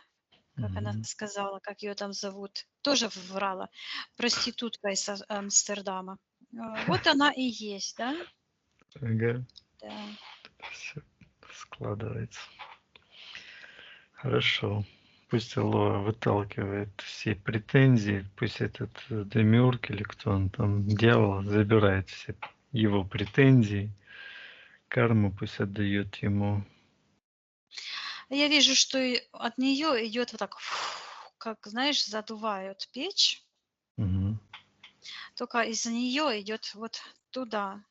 Как она Мгм. сказала, как ее там зовут? Тоже врала. Проститутка из Амстердама. Вот она и есть, да? Ага. Да. Всё складывается. Хорошо. Пусть Алоа выталкивает все претензии, пусть этот Демиург или кто он там, дьявол, забирает все его претензии, карму пусть отдает ему. Я вижу, что и от нее идет вот так, как, знаешь, задувают печь, Мгм. только из нее идет вот туда.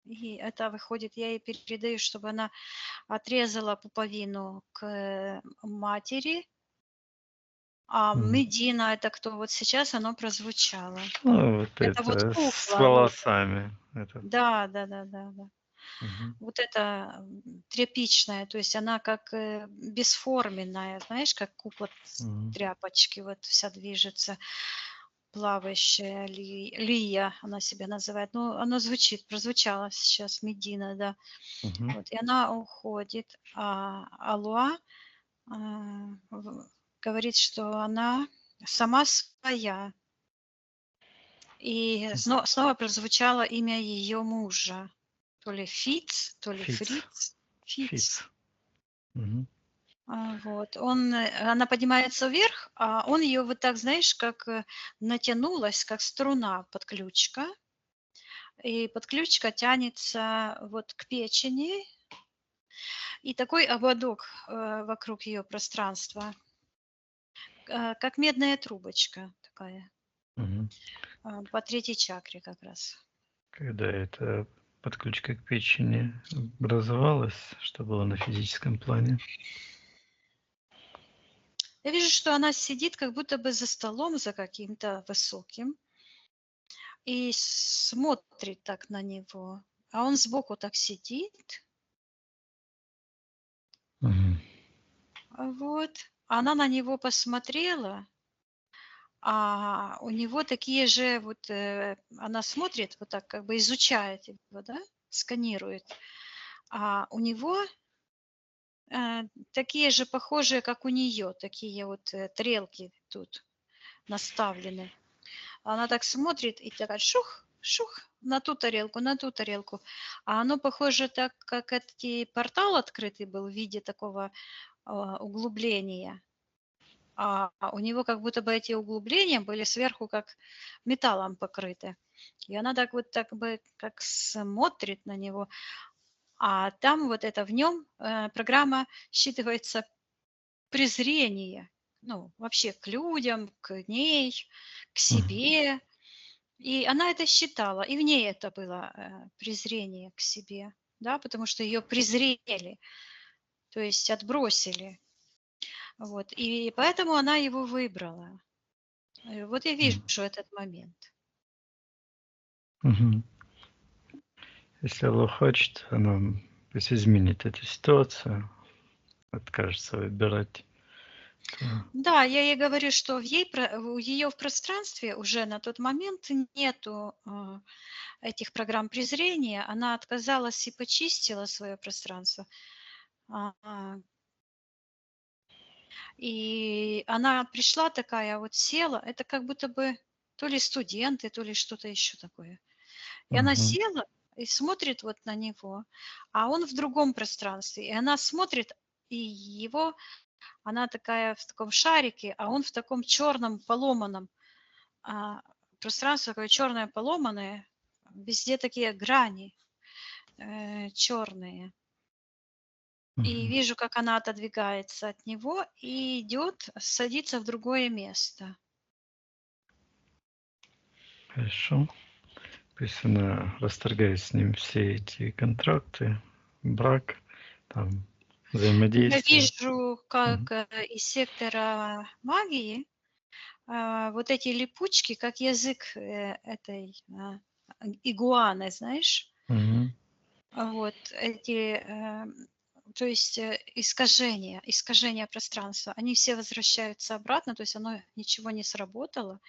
И это выходит, я ей передаю, чтобы она отрезала пуповину к матери, а Мгм. Медина — это кто? Вот сейчас оно прозвучало. Ну, вот Это вот это с кукла, вот. волосами. Это. Да, да-да-да-да. Мгм. Вот это тряпичная, то есть она как бесформенная, знаешь, как кукла с Мгм. тряпочки, вот вся движется. плавающая Лия, она себя называет. Ну, оно прозвучало сейчас Медина, да. Мгм. Вот, и она уходит, а Алуа говорит, что она сама своя. И снова прозвучало имя ее мужа. То ли Фиц, то ли Фиц. Фриц. Фиц. Мгм. Вот. Она поднимается вверх, а он ее вот так, знаешь, как натянулась, как струна подключка. И подключка тянется вот к печени. И такой ободок вокруг ее пространства, как медная трубочка такая, Мгм. по третьей чакре как раз. Когда эта подключка к печени образовалась, что было на физическом плане? Я вижу, что она сидит как будто бы за столом, за каким-то высоким, и смотрит так на него. А он сбоку так сидит, Мгм. вот. Она на него посмотрела, а у него такие же вот, она смотрит вот так, как бы изучает его, да, сканирует. А у него такие же похожие, как у нее, такие вот тарелки тут наставлены. Она так смотрит и такая шух, шух, на ту тарелку, на ту тарелку. А оно похоже так, как этот портал открытый был в виде такого углубления. А у него как будто бы эти углубления были сверху как металлом покрыты. И она так вот так бы как смотрит на него. А там вот это в нем программа считывается презрение. Ну, вообще к людям, к ней, к Мгм. себе. И она это считала, и в ней это было презрение к себе, да, потому что ее презрели, то есть отбросили. Вот, и поэтому она его выбрала. Вот я вижу этот момент. Мгм. Если Аллах хочет, она пусть изменит эту ситуацию, откажется выбирать. То... Да, я ей говорю, что у ее в пространстве уже на тот момент нету этих программ презрения. Она отказалась и почистила свое пространство. И она пришла такая, вот села, это как будто бы то ли студенты, то ли что-то еще такое. И она Мгм. села и смотрит вот на него, а он в другом пространстве. И она смотрит, и его, она такая в таком шарике, а он в таком черном поломанном пространстве, такое черное поломанное, везде такие грани черные. И Мгм. вижу, как она отодвигается от него и идет, садится в другое место. Хорошо. Пусть она расторгает с ним все эти контракты, брак, там, Я взаимодействие. вижу, Мгм. как из сектора магии вот эти липучки, как язык этой игуаны, знаешь, Мгм. вот эти, то есть искажения пространства, они все возвращаются обратно, то есть оно ничего не сработало.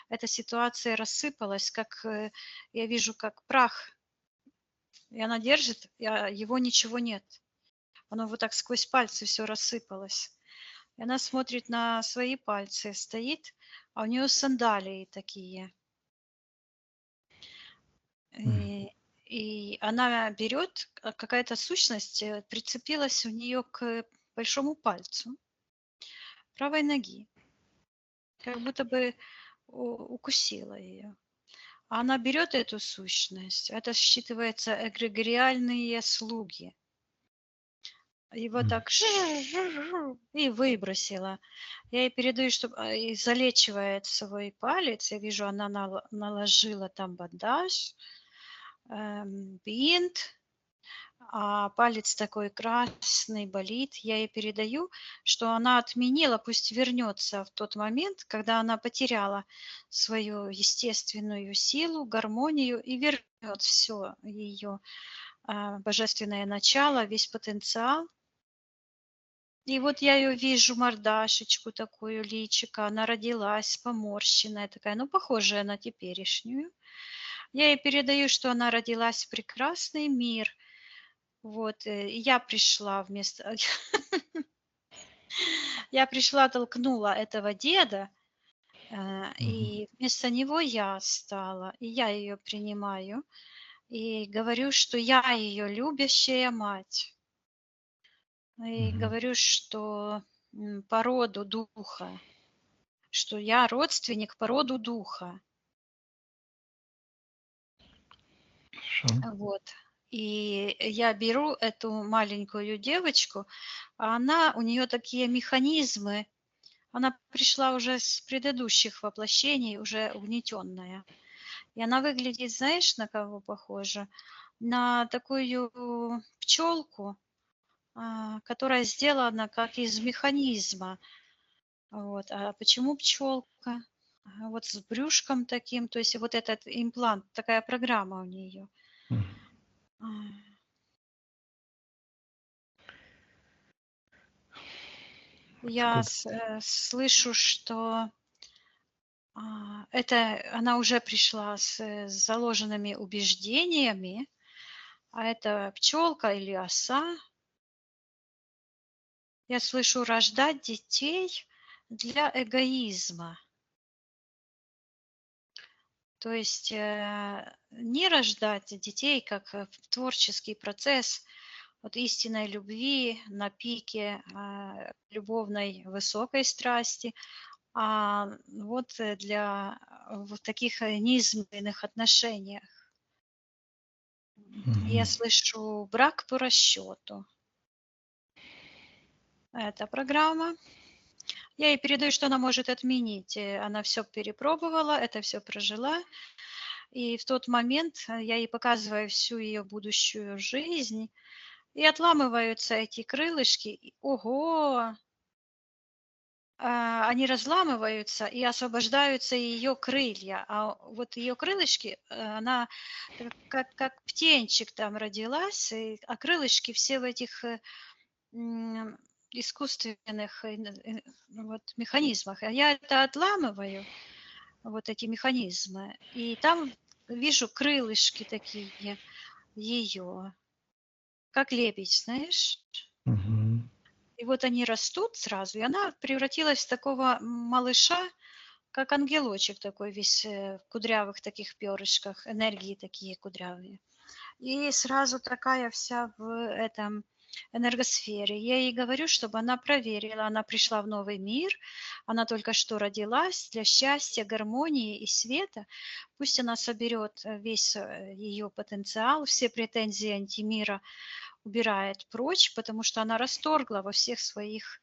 Эта ситуация рассыпалась, как я вижу, как прах, и она держит, его ничего нет. Оно вот так сквозь пальцы все рассыпалось. И она смотрит на свои пальцы, стоит, а у нее сандалии такие. Мгм. И она берет, какая-то сущность прицепилась у нее к большому пальцу правой ноги, как будто бы укусила ее. А она берет эту сущность, это считывается эгрегориальные слуги. Его Мгм. так и выбросила. Я ей передаю, чтобы и залечивает свой палец. Я вижу, она наложила там бандаж, бинт, а палец такой красный, болит. Я ей передаю, что она отменила, пусть вернется в тот момент, когда она потеряла свою естественную силу, гармонию и вернет все ее божественное начало, весь потенциал. И вот я ее вижу, мордашечку такую, личико, она родилась поморщенная такая, ну, похожая на теперешнюю. Я ей передаю, что она родилась в прекрасный мир. Вот, и я пришла вместо... Я пришла, толкнула этого деда, Мгм. и вместо него я стала, и я ее принимаю, и говорю, что я ее любящая мать. И Мгм. говорю, что по роду духа, что я родственник по роду духа. Хорошо. Вот. И я беру эту маленькую девочку, а у нее такие механизмы, она пришла уже с предыдущих воплощений, уже угнетенная. И она выглядит, знаешь, на кого похожа? На такую пчелку, которая сделана как из механизма. Вот. А почему пчелка? Вот с брюшком таким, то есть вот этот имплант, такая программа у нее. Мгм. Я Сколько? слышу, что это она уже пришла с заложенными убеждениями, а это пчелка или оса. Я слышу рождать детей для эгоизма. То есть не рождать детей как творческий процесс от истинной любви на пике любовной высокой страсти, а вот для вот таких низменных отношениях. Я Мгм. слышу брак по расчету. Это программа. Я ей передаю, что она может отменить. Она все перепробовала, это все прожила. И в тот момент я ей показываю всю ее будущую жизнь, и отламываются эти крылышки. Ого! Они разламываются и освобождаются ее крылья. А вот ее крылышки, она как птенчик там родилась, а крылышки все в этих м, искусственных вот, механизмах. А я это отламываю, вот эти механизмы, и там вижу крылышки такие ее, как лебедь, знаешь. Мгм. И вот они растут сразу, и она превратилась в такого малыша, как ангелочек такой весь в кудрявых таких перышках, энергии такие кудрявые. И сразу такая вся в этом энергосфере. Я ей говорю, чтобы она проверила. Она пришла в новый мир, она только что родилась для счастья, гармонии и света. Пусть она соберет весь ее потенциал, все претензии антимира убирает прочь, потому что она расторгла во всех своих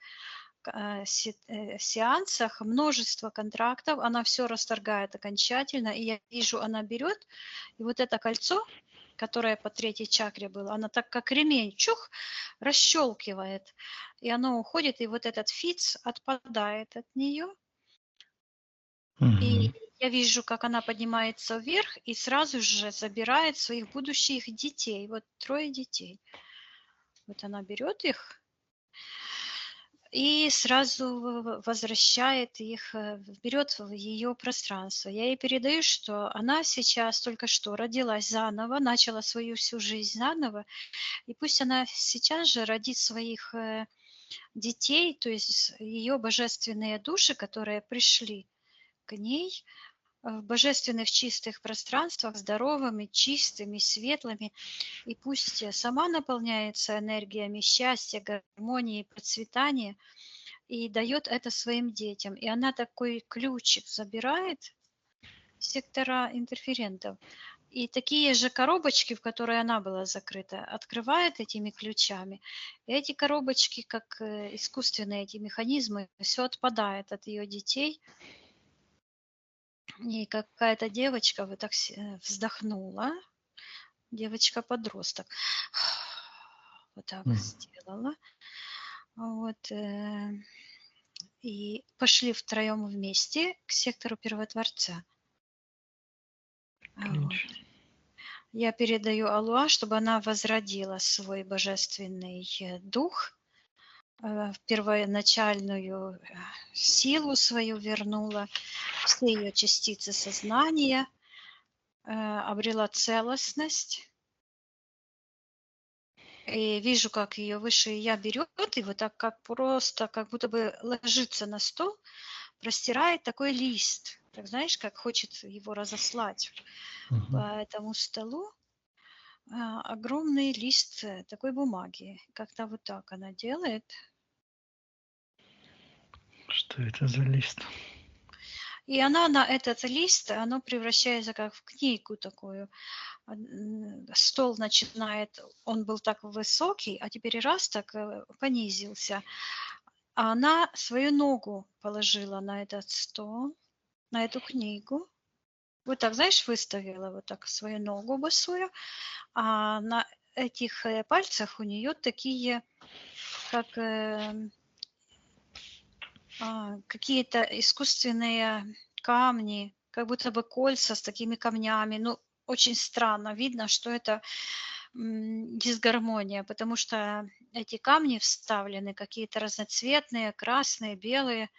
сеансах множество контрактов, она все расторгает окончательно, и я вижу, она берет, и вот это кольцо, которое по третьей чакре было, она так как ремень, чух, расщелкивает, и оно уходит, и вот этот фиц отпадает от нее, и Мгм. я вижу, как она поднимается вверх и сразу же забирает своих будущих детей, вот 3 детей. Вот она берет их и сразу возвращает их, берет в ее пространство. Я ей передаю, что она сейчас только что родилась заново, начала свою всю жизнь заново, и пусть она сейчас же родит своих детей, то есть ее божественные души, которые пришли к ней в божественных чистых пространствах, здоровыми, чистыми, светлыми, и пусть сама наполняется энергиями счастья, гармонии, процветания, и дает это своим детям. И она такой ключик забирает сектора интерферентов. И такие же коробочки, в которые она была закрыта, открывает этими ключами. И эти коробочки, как искусственные эти механизмы, все отпадает от ее детей. И какая-то девочка вот так вздохнула, девочка-подросток, вот так Мгм. сделала. Вот, и пошли втроем вместе к сектору Первотворца. Вот. Отлично. Я передаю Алуа, чтобы она возродила свой божественный дух, в первоначальную силу свою вернула, все ее частицы сознания, обрела целостность. И вижу, как ее высшее я берет и вот так как просто, как будто бы ложится на стол, простирает такой лист. Так знаешь, как хочет его разослать Мгм. по этому столу. Огромный лист такой бумаги. Как-то вот так она делает. Что это за лист? И она на этот лист, оно превращается как в книгу такую. Стол начинает, он был так высокий, а теперь раз так понизился. А она свою ногу положила на этот стол, на эту книгу. Вот так, знаешь, выставила вот так свою ногу босую, а на этих пальцах у нее такие, как какие-то искусственные камни, как будто бы кольца с такими камнями. Ну, очень странно. Видно, что это дисгармония, потому что эти камни вставлены какие-то разноцветные, красные, белые,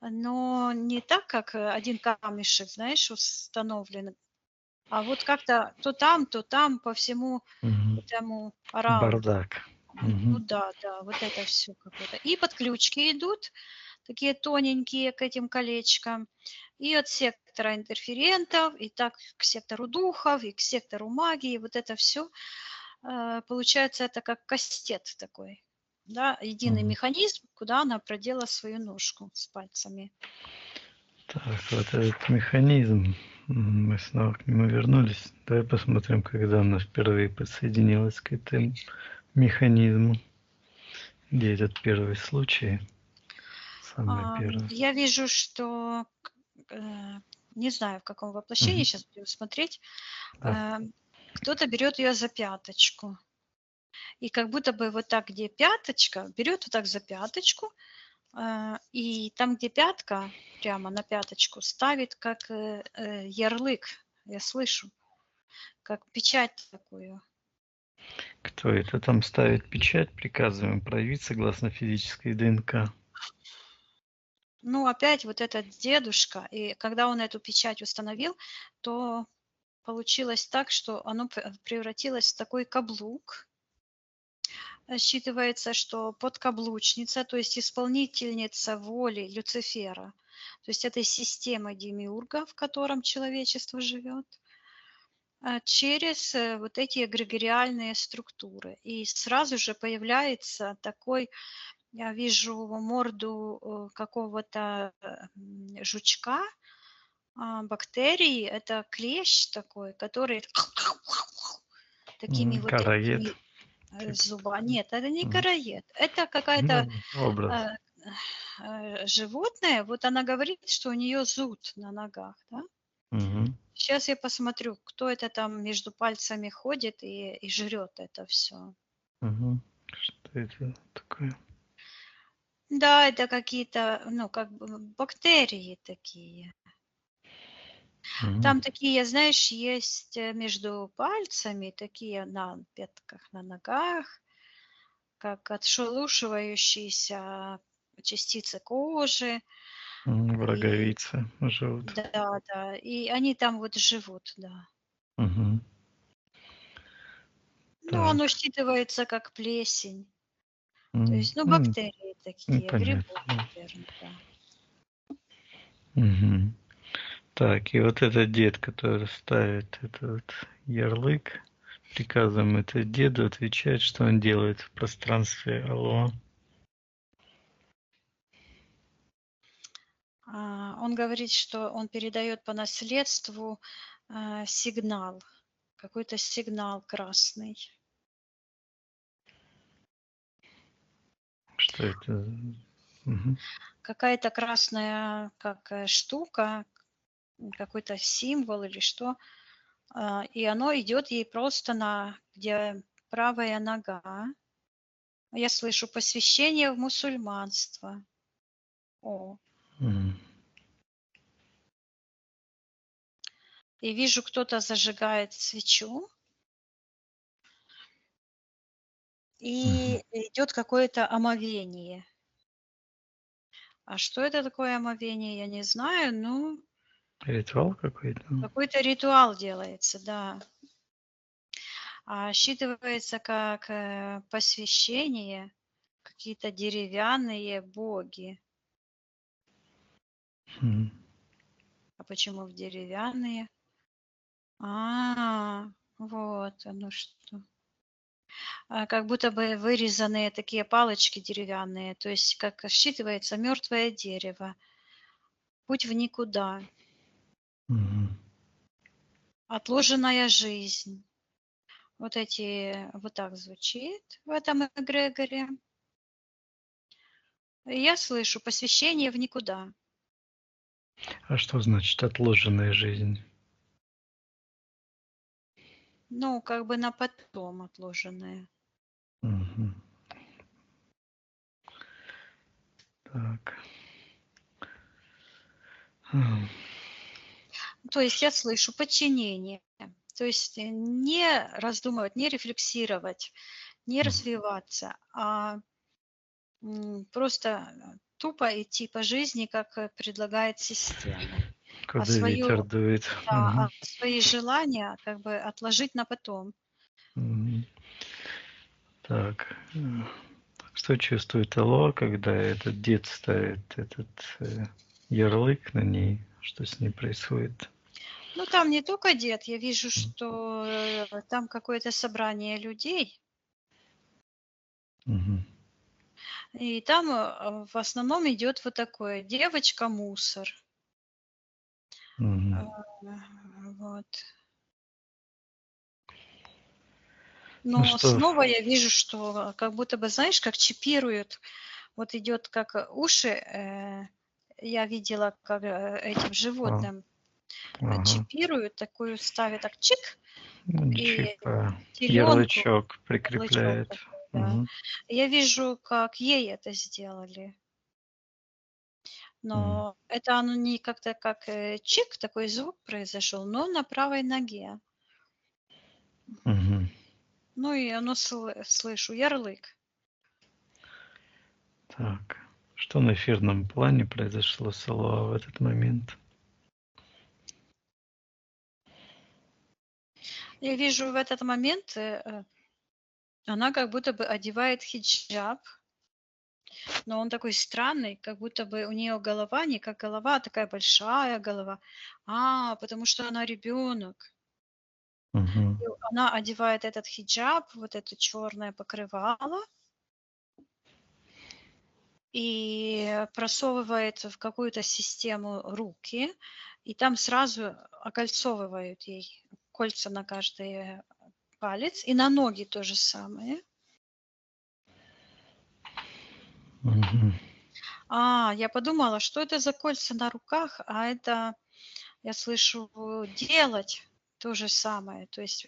но не так, как один камешек, знаешь, установлен, а вот как-то то там по всему Мгм. этому раунду. Бардак. Ну Мгм. да, да, вот это все какое-то. И подключки идут, такие тоненькие к этим колечкам, и от сектора интерферентов, и так к сектору духов, и к сектору магии. Вот это все, получается, это как кастет такой, да, единый Мгм. механизм, куда она продела свою ножку с пальцами. Так, вот этот механизм, мы снова к нему вернулись. Давай посмотрим, когда она впервые подсоединилась к этому механизму. Где этот первый случай? Самый первый. Я вижу, что, э, не знаю, в каком воплощении, Мгм. сейчас будем смотреть, Да. кто-то берет ее за пяточку. И как будто бы вот так, где пяточка, берет вот так за пяточку, и там, где пятка, прямо на пяточку, ставит как ярлык, я слышу, как печать такую. Кто это там ставит печать, приказываем проявить согласно физической ДНК. Ну, опять вот этот дедушка, и когда он эту печать установил, то получилось так, что оно превратилось в такой каблук. Считывается, что подкаблучница, то есть исполнительница воли Люцифера, то есть этой системы демиурга, в котором человечество живет, через вот эти эгрегориальные структуры. И сразу же появляется такой, я вижу морду какого-то жучка, бактерии, это клещ такой, который такими вот Караед. этими Типа. зубами. Нет, это не Мгм. караед, это какая-то Ну, образ. э, животное. Вот она говорит, что у нее зуд на ногах, да? Мгм. Сейчас я посмотрю, кто это там между пальцами ходит и жрет это все. Мгм. Что это такое? Да, это какие-то, ну, как бы бактерии такие. Мгм. Там такие, знаешь, есть между пальцами, такие на пятках, на ногах, как отшелушивающиеся частицы кожи. В И роговице живут. да, да, и они там вот живут, да. Мгм. Ну, Так. оно считывается как плесень. То М, есть, ну, ну, бактерии ну, такие, понятно. грибок, наверное, да. Мгм. Так, и вот этот дед, который ставит этот ярлык, приказом это деду отвечает, что он делает в пространстве Алло. Он говорит, что он передает по наследству сигнал, какой-то сигнал красный. Что это? Мгм. Какая-то красная как штука, какой-то символ или что, и оно идет ей просто на, где правая нога. Я слышу посвящение в мусульманство. О, М. и вижу, кто-то зажигает свечу. и идет какое-то омовение. А что это такое омовение, я не знаю, ну, Ритуал какой-то? какой-то ритуал делается, да. А считывается как посвящение, какие-то деревянные боги. Мгм. А почему в деревянные? Вот оно что. Как будто бы вырезанные такие палочки деревянные, то есть как считывается мертвое дерево, путь в никуда, Мгм. отложенная жизнь. Вот так звучит в этом эгрегоре. И я слышу посвящение в никуда. А что значит отложенная жизнь? Ну, как бы на потом отложенное. Мгм. Так. М. То есть я слышу подчинение. То есть не раздумывать, не рефлексировать, не развиваться, а просто тупо идти по жизни, как предлагает система. А Куда ветер дует? Мгм. свои желания как бы отложить на потом. Мгм. Так. Что чувствует Алло, когда этот дед ставит этот ярлык на ней? Что с ней происходит? Ну, там не только дед, я вижу, что там какое-то собрание людей, Мгм. и там в основном идет вот такое девочка-мусор. Мгм. Вот. Ну Но что? снова я вижу, что как будто бы, знаешь, как чипируют. Вот идет как уши, я видела, как этим А, животным ага. чипируют, такую ставят так чик, Ну, не и чип, а теленку, ярлычок ярлычок прикрепляет. такой, да. Мгм. Я вижу, как ей это сделали. М. Но это оно не как-то как чик, такой звук произошел, но на правой ноге. Мгм. Ну и оно слышу, ярлык. Так. Что на эфирном плане произошло с Алло в этот момент? Я вижу в этот момент, она как будто бы одевает хиджаб, но он такой странный, как будто бы у нее голова не как голова, а такая большая голова. Потому что она ребенок. Мгм. И она одевает этот хиджаб, вот это черное покрывало, и просовывает в какую-то систему руки, и там сразу окольцовывают ей кольца на каждый палец, и на ноги то же самое. Мгм. Я подумала, что это за кольца на руках, а это, я слышу, делать то же самое. То есть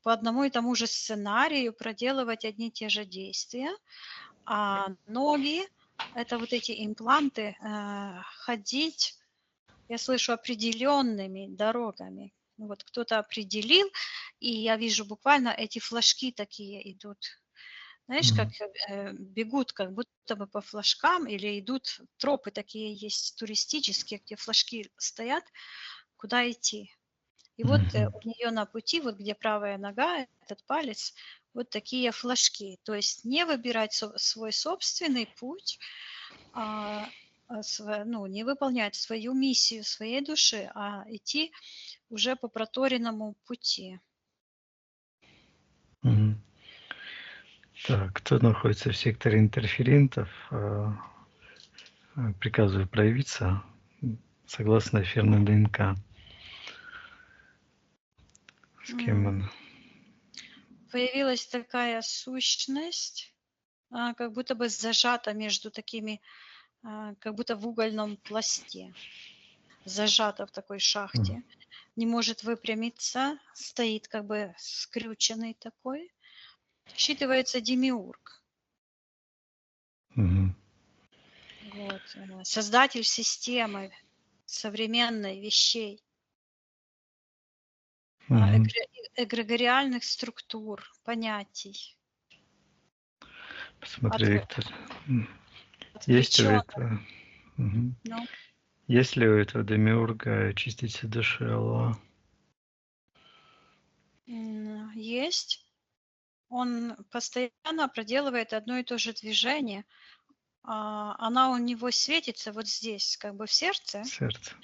по одному и тому же сценарию проделывать одни и те же действия, а ноги, это вот эти импланты, ходить, я слышу, определенными дорогами. Ну вот кто-то определил, и я вижу буквально эти флажки такие идут. Знаешь, как Мгм. бегут как будто бы по флажкам или идут, тропы такие есть туристические, где флажки стоят, куда идти. И вот Мгм. у нее на пути, вот где правая нога, этот палец, вот такие флажки. То есть не выбирать свой собственный путь, а, ну, не выполнять свою миссию своей души, а идти уже по проторенному пути. Мгм. Так, кто находится в секторе интерферентов, приказываю проявиться согласно эфирной ДНК. С кем он? Появилась такая сущность, как будто бы зажата между такими, как будто в угольном пласте, зажата в такой М. шахте, не может выпрямиться, стоит как бы скрюченный такой. Считывается демиург, Мгм. вот, создатель системы современной вещей, Мгм. эгрегориальных структур, понятий. Посмотри, Отв- Виктор. Есть у Отвлеченно. этого... Мгм. Ну, Есть ли у этого демиурга частица души Аллаха? есть. Он постоянно проделывает одно и то же движение. Она у него светится вот здесь, как бы в сердце. Сердце.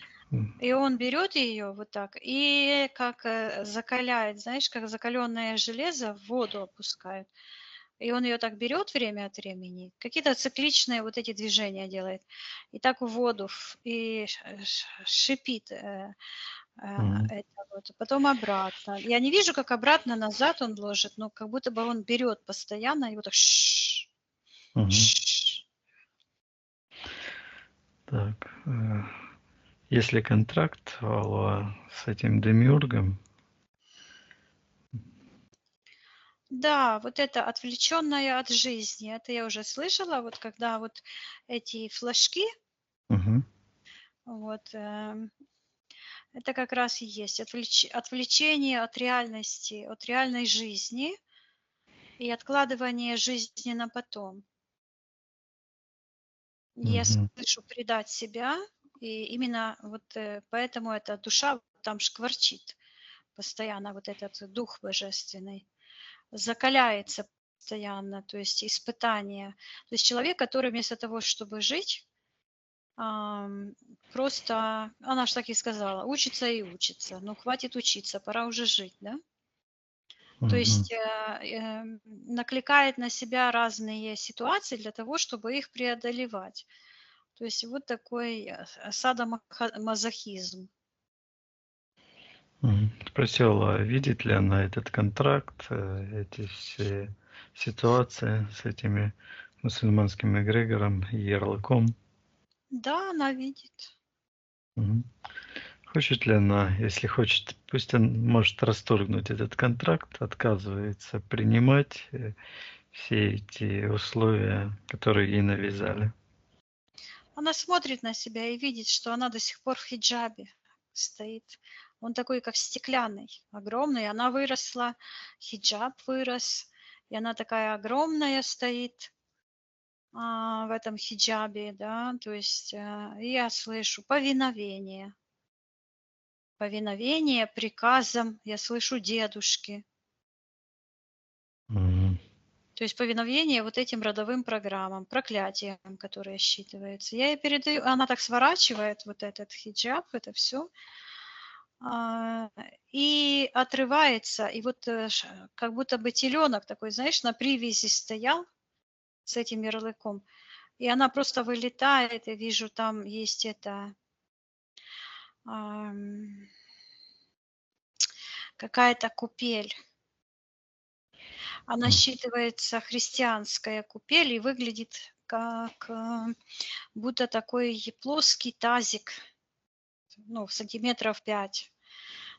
И он берет ее вот так и как закаляет, знаешь, как закаленное железо в воду опускает. И он ее так берет время от времени, какие-то цикличные вот эти движения делает. И так в воду и шипит это вот. Потом обратно. Я не вижу, как обратно назад он ложит, но как будто бы он берет постоянно и вот так Так. Есть ли контракт у Аллаха с этим демиургом? Да, вот это отвлеченное от жизни, это я уже слышала, вот когда вот эти флажки, Мгм. вот, это как раз и есть отвлечение от реальности, от реальной жизни и откладывание жизни на потом. Я Мгм. слышу предать себя, и именно вот поэтому эта душа там шкварчит постоянно, вот этот дух божественный, закаляется постоянно, то есть испытание. То есть человек, который вместо того, чтобы жить, просто, она же так и сказала, учится и учится. Ну, хватит учиться, пора уже жить, да? То Мгм. есть накликает на себя разные ситуации для того, чтобы их преодолевать. То есть вот такой садомазохизм. Спросил, Аллах, видит ли она этот контракт, эти все ситуации с этими мусульманским эгрегором и ярлыком? Да, она видит. Мгм. Хочет ли она, если хочет, пусть он может расторгнуть этот контракт, отказывается принимать все эти условия, которые ей навязали. Она смотрит на себя и видит, что она до сих пор в хиджабе стоит. Он такой, как стеклянный, огромный. Она выросла, хиджаб вырос, и она такая огромная стоит в этом хиджабе, да. То есть я слышу повиновение, повиновение приказам, я слышу дедушки. Мгм. То есть повиновение вот этим родовым программам, проклятиям, которые считываются. Я ей передаю, она так сворачивает вот этот хиджаб, это все, и отрывается, и вот как будто бы теленок такой, знаешь, на привязи стоял с этим ярлыком, и она просто вылетает, я вижу, там есть это, какая-то купель. Она считывается христианская купель и выглядит как будто такой плоский тазик, ну, сантиметров 5,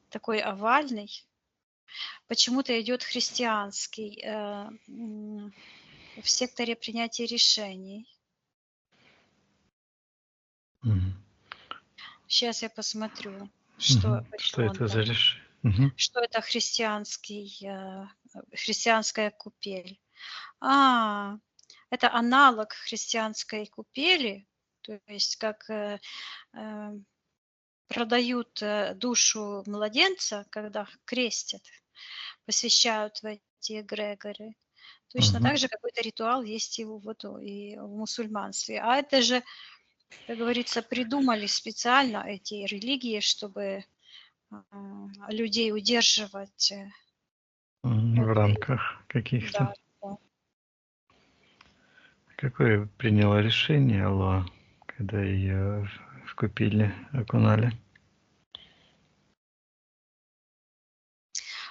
такой овальный. Почему-то идет христианский в секторе принятия решений. Мгм. Сейчас я посмотрю, Мгм. Что почему он это там. за решение? Мгм. Что это христианская купель. А, это аналог христианской купели, то есть как продают душу младенца, когда крестят, посвящают в эти эгрегоры. Точно Мгм. так же какой-то ритуал есть и и в мусульманстве. А это же, как говорится, придумали специально эти религии, чтобы людей удерживать. Вот, В рамках каких-то. да, да. Какое приняла решение Аллах, когда ее в купили, окунали?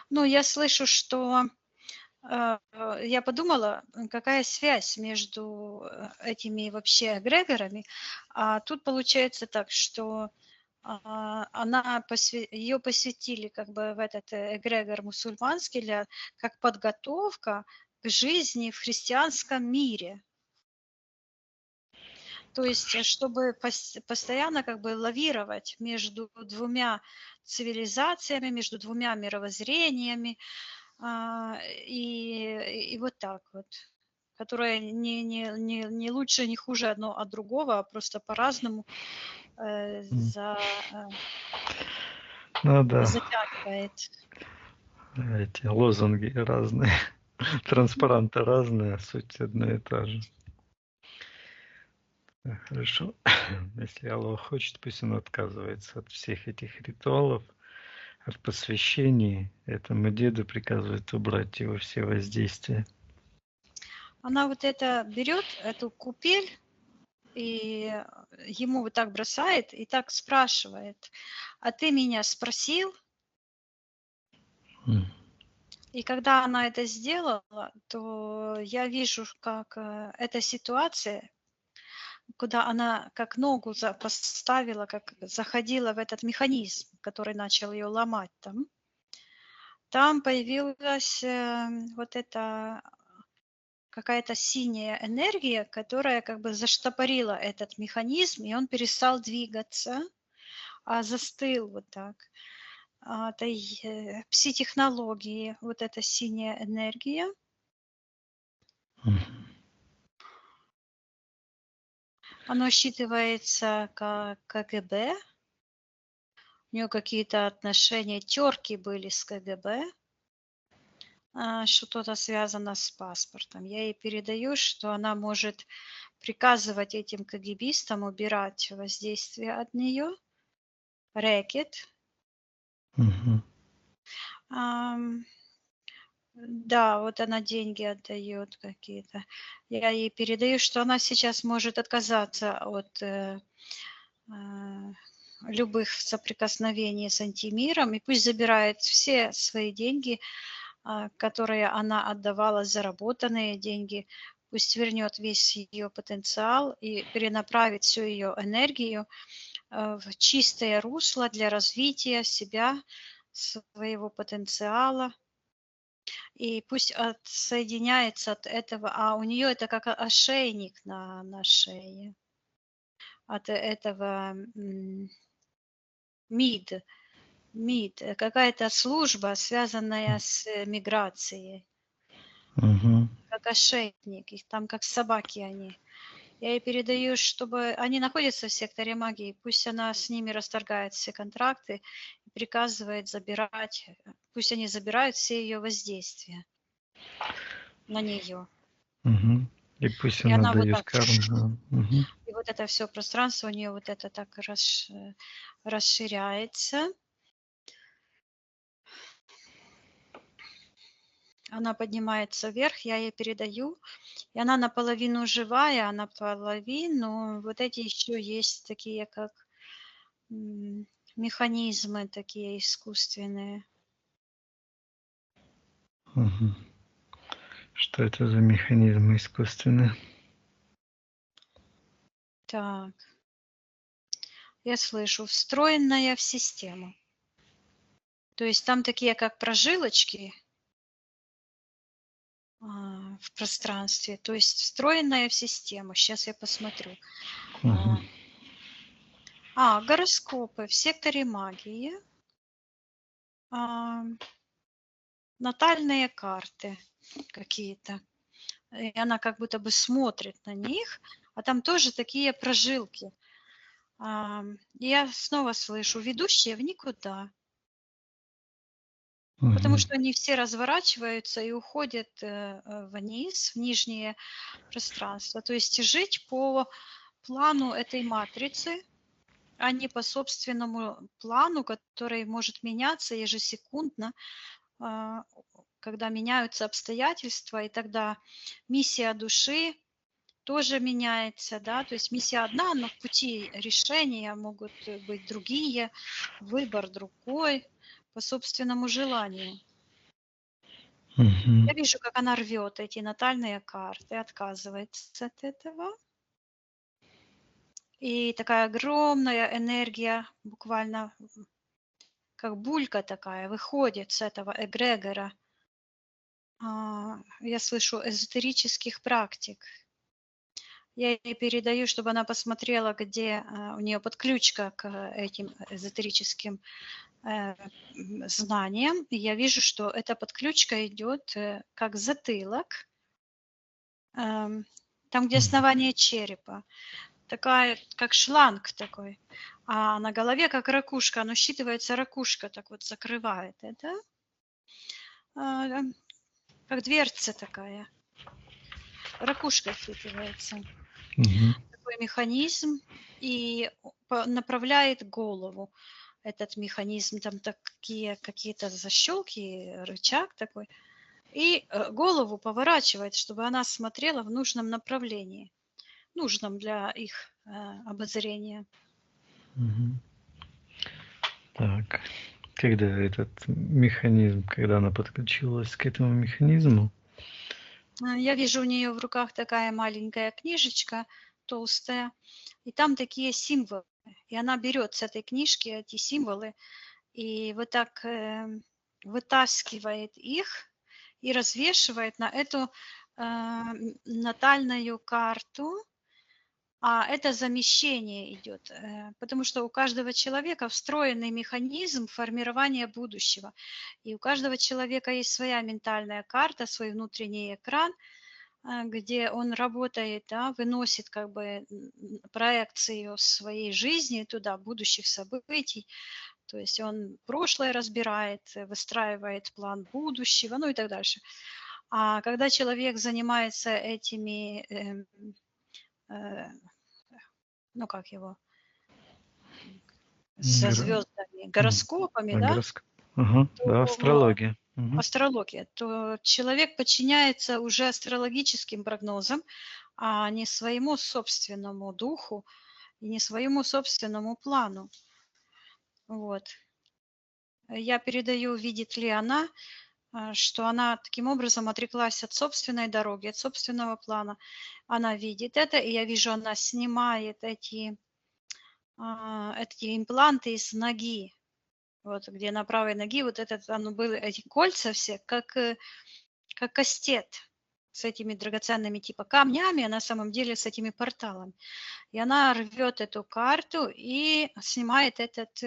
Ну, я слышу, что я подумала, какая связь между этими вообще эгрегорами. А тут получается так, что ее посвятили как бы в этот эгрегор мусульманский как подготовка к жизни в христианском мире. То есть, чтобы постоянно как бы лавировать между двумя цивилизациями, между двумя мировоззрениями, и вот так вот. которое не лучше, не хуже одно от другого, а просто по-разному Ну да, затягивает. эти лозунги разные, транспаранты разные, а суть одна и та же. Хорошо. Если Аллах хочет, пусть он отказывается от всех этих ритуалов, от посвящений. Этому деду приказывает убрать его все воздействия. Она вот это берет, эту купель, и ему вот так бросает, и так спрашивает: а ты меня спросил? М. И когда она это сделала, то я вижу, как эта ситуация, куда она как ногу поставила, как заходила в этот механизм, который начал ее ломать там появилась вот эта какая-то синяя энергия, которая как бы заштопорила этот механизм, и он перестал двигаться, а застыл вот так. Этой пси-технологии, вот эта синяя энергия. Мгм. Оно считывается как КГБ. У нее какие-то отношения, терки были с КГБ, что-то связано с паспортом. Я ей передаю, что она может приказывать этим КГБистам убирать воздействие от нее, рэкет. Мгм. Да, вот она деньги отдает какие-то. Я ей передаю, что она сейчас может отказаться от любых соприкосновений с антимиром, и пусть забирает все свои деньги, которые она отдавала, заработанные деньги, пусть вернет весь ее потенциал и перенаправит всю ее энергию в чистое русло для развития себя, своего потенциала. И пусть отсоединяется от этого, а у нее это как ошейник на шее, от этого МИД, какая-то служба, связанная с миграцией, Мгм. как ошейник, их там как собаки они. Я ей передаю, чтобы они находятся в секторе магии, пусть она с ними расторгает все контракты и приказывает забирать, пусть они забирают все ее воздействия на нее. Мгм. И пусть И она она вот дает так, карму. Мгм. и вот это все пространство у нее вот это так расширяется. Она поднимается вверх, я ей передаю, и она наполовину живая, а наполовину вот эти еще есть такие, как механизмы такие искусственные. Мгм. Что это за механизмы искусственные? Так, я слышу, встроенная в систему. То есть там такие, как прожилочки в пространстве, то есть встроенная в систему. Сейчас я посмотрю. Мгм. Гороскопы в секторе магии, натальные карты какие-то. И она как будто бы смотрит на них, а там тоже такие прожилки. Я снова слышу, ведущие в никуда, потому Мгм. что они все разворачиваются и уходят вниз, в нижнее пространство. То есть жить по плану этой матрицы, а не по собственному плану, который может меняться ежесекундно, когда меняются обстоятельства, и тогда миссия души тоже меняется, да, то есть миссия одна, но в пути решения могут быть другие, выбор другой по собственному желанию. Мгм. Я вижу, как она рвет эти натальные карты, отказывается от этого. И такая огромная энергия, буквально как булька такая, выходит с этого эгрегора. Я слышу эзотерических практик. Я ей передаю, чтобы она посмотрела, где у нее подключка к этим эзотерическим знаниям. И я вижу, что эта подключка идет как затылок там, где основание черепа, такая, как шланг такой, а на голове как ракушка, оно считывается, ракушка так вот закрывает это, как дверца такая, ракушка считывается. Такой механизм и направляет голову. Этот механизм, там такие какие-то защелки, рычаг такой, и голову поворачивает, чтобы она смотрела в нужном направлении, нужном для их обозрения. Так, когда этот механизм, когда она подключилась к этому механизму, Я вижу у нее в руках такая маленькая книжечка, толстая, и там такие символы. И она берет с этой книжки эти символы и вот так вытаскивает их и развешивает на эту натальную карту, а это замещение идет, потому что у каждого человека встроенный механизм формирования будущего. И у каждого человека есть своя ментальная карта, свой внутренний экран, где он работает, да, выносит как бы проекцию своей жизни туда, будущих событий. То есть он прошлое разбирает, выстраивает план будущего, ну и так дальше. А когда человек занимается этими, ну как его, со звездами, гороскопами, да, да, то астрология. астрология, то человек подчиняется уже астрологическим прогнозам, а не своему собственному духу и не своему собственному плану. Вот. Я передаю, видит ли она, что она таким образом отреклась от собственной дороги, от собственного плана. Она видит это, и я вижу, она снимает эти импланты из ноги. Вот где на правой ноге вот этот, оно было, эти кольца все, как кастет с этими драгоценными типа камнями, а на самом деле с этими порталами. И она рвет эту карту и снимает этот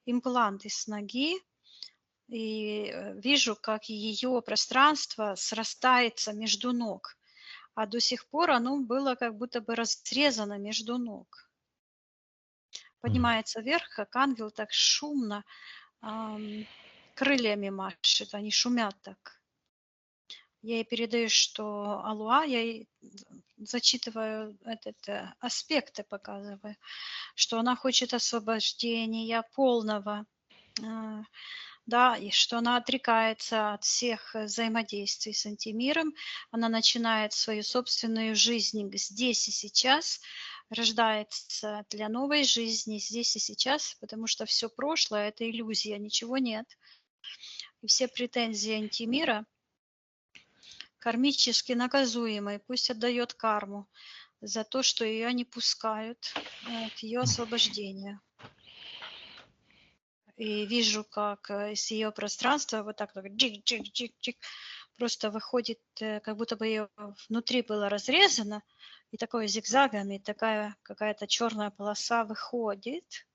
имплант из ноги. И вижу, как ее пространство срастается между ног. А до сих пор оно было как будто бы разрезано между ног. Поднимается вверх, как ангел, так шумно, крыльями машет, они шумят так. Я ей передаю, что Алуа, я ей зачитываю аспекты, показываю, что она хочет освобождения полного, да, и что она отрекается от всех взаимодействий с антимиром, она начинает свою собственную жизнь здесь и сейчас, рождается для новой жизни здесь и сейчас, потому что все прошлое – это иллюзия, ничего нет. И все претензии антимира кармически наказуемой, пусть отдает карму за то, что ее не пускают от ее освобождения. И вижу, как из ее пространства вот так джик-джик-джик-джик просто выходит, как будто бы ее внутри было разрезано, и такое зигзагами, такая какая-то черная полоса выходит.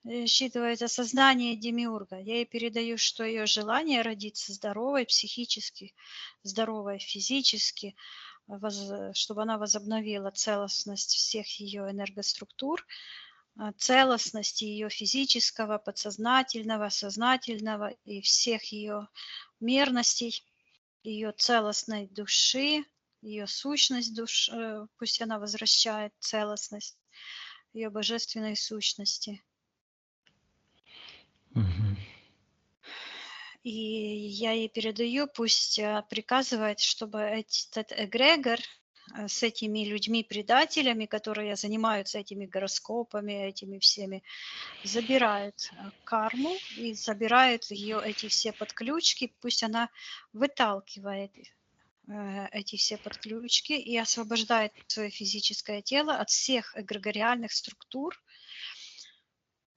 Считывается сознание демиурга. Я ей передаю, что ее желание родиться здоровой психически, здоровой физически, чтобы она возобновила целостность всех ее энергоструктур, целостности ее физического, подсознательного, сознательного и всех ее мерностей, ее целостной души, ее сущность души, пусть она возвращает целостность ее божественной сущности. И я ей передаю, пусть приказывает, чтобы этот эгрегор с этими людьми-предателями, которые занимаются этими гороскопами, этими всеми, забирает карму и забирает ее эти все подключки, пусть она выталкивает эти все подключки и освобождает свое физическое тело от всех эгрегориальных структур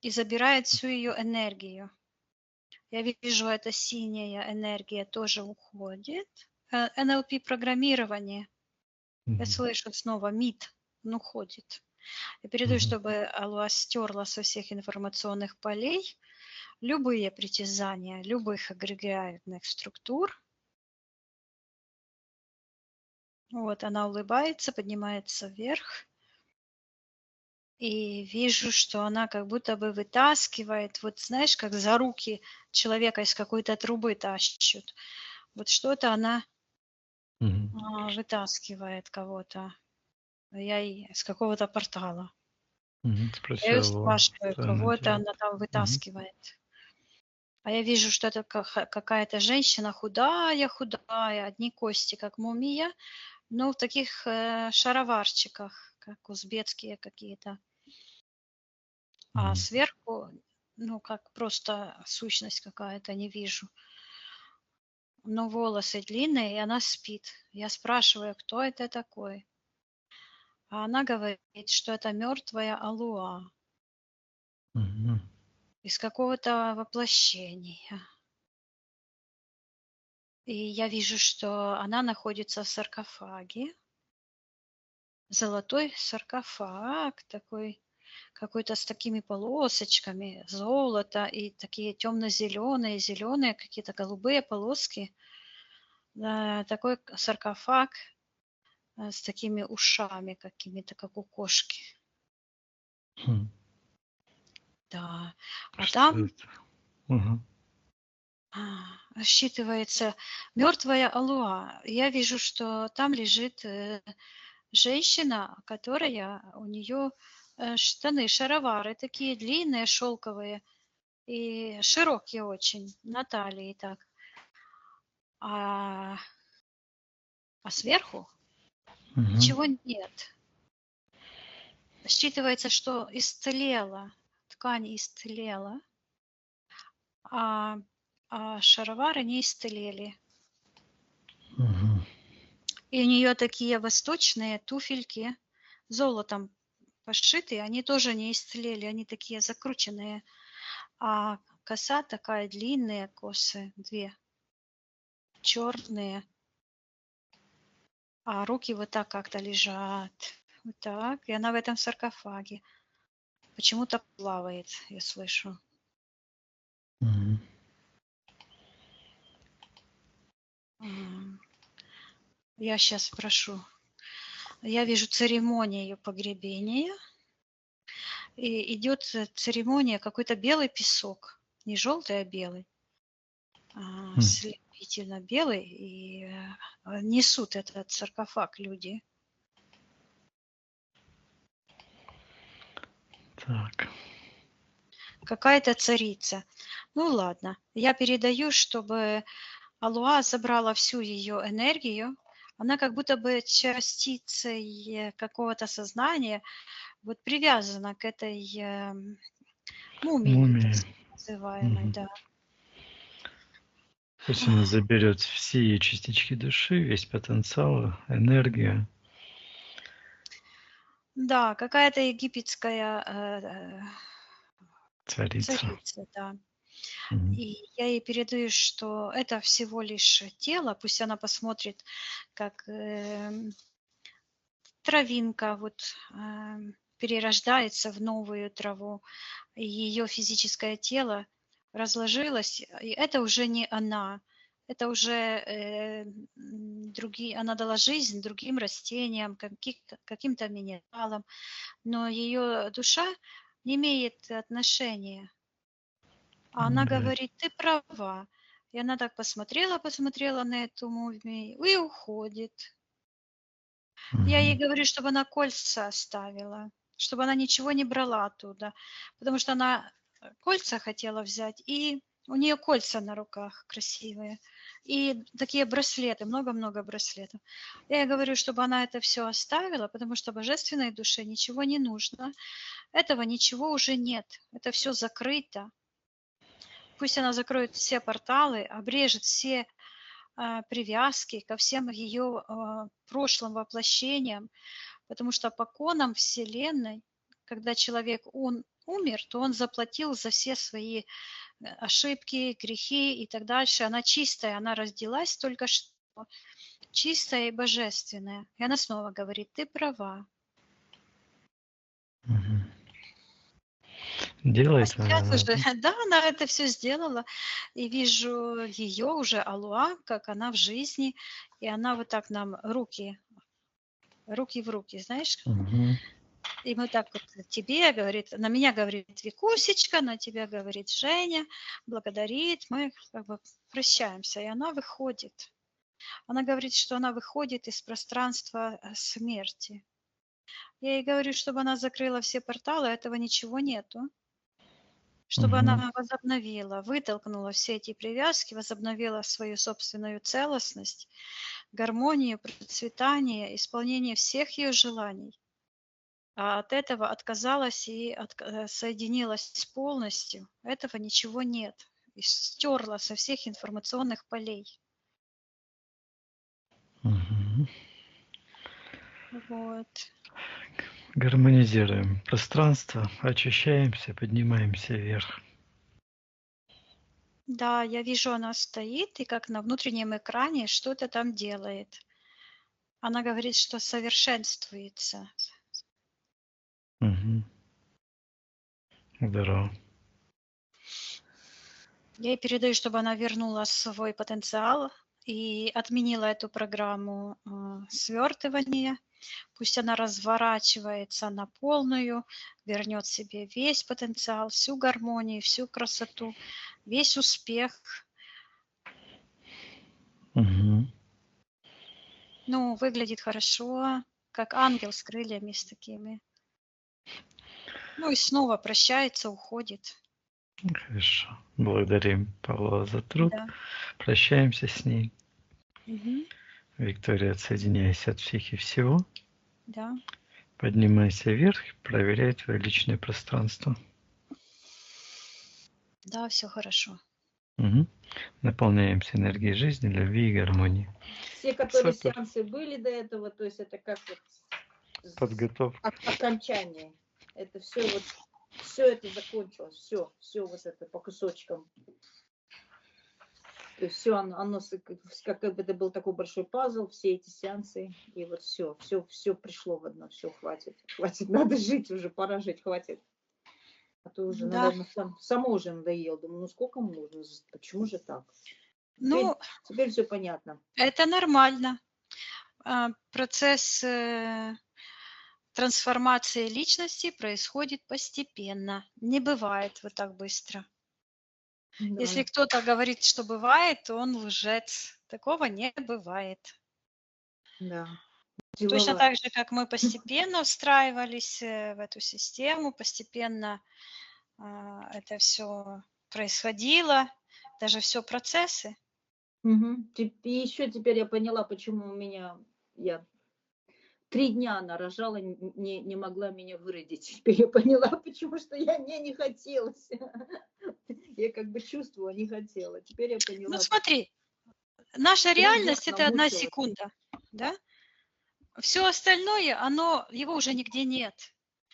и забирает всю ее энергию. Я вижу, эта синяя энергия тоже уходит. НЛП-программирование. Я слышу снова МИД, он уходит. Я передаю, чтобы Алуа стерла со всех информационных полей любые притязания любых эгрегориальных структур Вот она улыбается, поднимается вверх. И вижу, что она как будто бы вытаскивает, вот знаешь, как за руки человека из какой-то трубы тащут. Вот что-то она Мгм. вытаскивает кого-то. С какого-то портала. Спроси Я ее Аллу, спрашиваю, что она кого это делает. она там Мгм. вытаскивает. А я вижу, что это какая-то женщина худая, одни кости, как мумия, но в таких шароварчиках, как узбекские какие-то. А Мгм. сверху, ну, как просто сущность какая-то, не вижу. Но волосы длинные, и она спит. Я спрашиваю, кто это такой? А она говорит, что это мертвая Алуа Мгм. из какого-то воплощения. И я вижу, что она находится в саркофаге. Золотой саркофаг такой, какой-то с такими полосочками золота и такие темно-зеленые, зеленые какие-то голубые полоски. Такой саркофаг с такими ушами какими-то, как у кошки. Хм. Да. А Что там это? Ага. считывается мертвая Алуа. Я вижу, что там лежит женщина, которая у нее штаны, шаровары такие длинные, шелковые и широкие очень, на талии так. А, а сверху Мгм. ничего нет. Считывается, что истлела, ткань истлела, а, а шаровары не истлели. Мгм. И у нее такие восточные туфельки, золотом пошитые, они тоже не истлели, они такие закрученные. А коса такая длинные косы, две, черные, а руки вот так как-то лежат. Вот так. И она в этом саркофаге. Почему-то плавает, я слышу. Мгм. М, Я сейчас спрошу. Я вижу церемонию погребения. И идет церемония, какой-то белый песок. Не желтый, а белый. Хм. Слепительно белый. И несут этот саркофаг люди. Так. Какая-то царица. Ну ладно. Я передаю, чтобы Алуа забрала всю ее энергию. Она как будто бы частицей какого-то сознания вот привязана к этой мумии, так Мумия. называемой, Мгм. да. Пусть она заберет все ее частички души, весь потенциал, энергию. Да, какая-то египетская Царица. царица, да. Мгм. И я ей передаю, что это всего лишь тело, пусть она посмотрит, как травинка вот перерождается в новую траву, и ее физическое тело разложилось, и это уже не она, это уже другие, она дала жизнь другим растениям, каким-то минералам, но ее душа не имеет отношения. А она Да. говорит, ты права. И она так посмотрела на эту мумию и уходит. Я ей Мгм. говорю, чтобы она кольца оставила, чтобы она ничего не брала оттуда, потому что она кольца хотела взять, и у нее кольца на руках красивые, и такие браслеты, много-много браслетов. Я ей говорю, чтобы она это все оставила, потому что божественной душе ничего не нужно, этого ничего уже нет, это все закрыто. Пусть она закроет все порталы, обрежет все привязки ко всем ее прошлым воплощениям, потому что по конам Вселенной, когда человек он умер, то он заплатил за все свои ошибки, грехи и так дальше. Она чистая, она родилась только что, чистая и божественная. И она снова говорит, ты права. Мгм. А Делает. сейчас уже, да, она это все сделала, и вижу ее уже, Алуа, как она в жизни, и она вот так нам руки руки в руки, знаешь. Мгм. И мы так вот тебе, говорит, на меня говорит Викусечка, на тебя говорит Женя, благодарит, мы как бы прощаемся, и она выходит. Она говорит, что она выходит из пространства смерти. Я ей говорю, чтобы она закрыла все порталы, этого ничего нету. Чтобы Мгм. она возобновила, вытолкнула все эти привязки, возобновила свою собственную целостность, гармонию, процветание, исполнение всех ее желаний. А от этого отказалась и соединилась полностью. Этого ничего нет. И стерла со всех информационных полей. Мгм. Вот. Гармонизируем пространство, очищаемся, поднимаемся вверх. Да, я вижу, она стоит и как на внутреннем экране что-то там делает. Она говорит, что совершенствуется. Мгм. Здорово. Я ей передаю, чтобы она вернула свой потенциал и отменила эту программу свертывания. Пусть она разворачивается на полную, вернет себе весь потенциал, всю гармонию, всю красоту, весь успех. Мгм. Ну, выглядит хорошо, как ангел с крыльями с такими. Ну и снова прощается, уходит. Хорошо. Благодарим Павла за труд. Да. Прощаемся с ней. Мгм. Виктория, отсоединяйся от всех и всего. Да. Поднимайся вверх, проверяй твое личное пространство. Да, все хорошо. Мгм. Наполняемся энергией жизни, любви и гармонии. Все, которые Супер. сеансы были до этого, то есть это как вот Подготовка. окончание. Это все это закончилось, все вот это по кусочкам. То есть все оно как бы это был такой большой пазл, все эти сеансы, и вот все пришло в одно, все, хватит, надо жить уже, пора жить, хватит. А то уже, Да. наверное, само уже надоело. Думаю, ну сколько можно, почему же так? Ну, Теперь все понятно. это нормально. Процесс трансформации личности происходит постепенно. Не бывает вот так быстро. Да. Если кто-то говорит, что бывает, то он лжец. Такого не бывает. Да. Точно Деловая. так же, как мы постепенно встраивались в эту систему, постепенно это все происходило, даже все процессы. Мгм. И еще теперь я поняла, почему я 3 дня она рожала, не могла меня выродить. Теперь я поняла, почему, что мне не хотелось. Я как бы чувствовала, не хотела. Теперь я Ну поняла. смотри, наша 3 дня реальность она это одна мучилась. секунда, да? Все остальное, его уже нигде нет.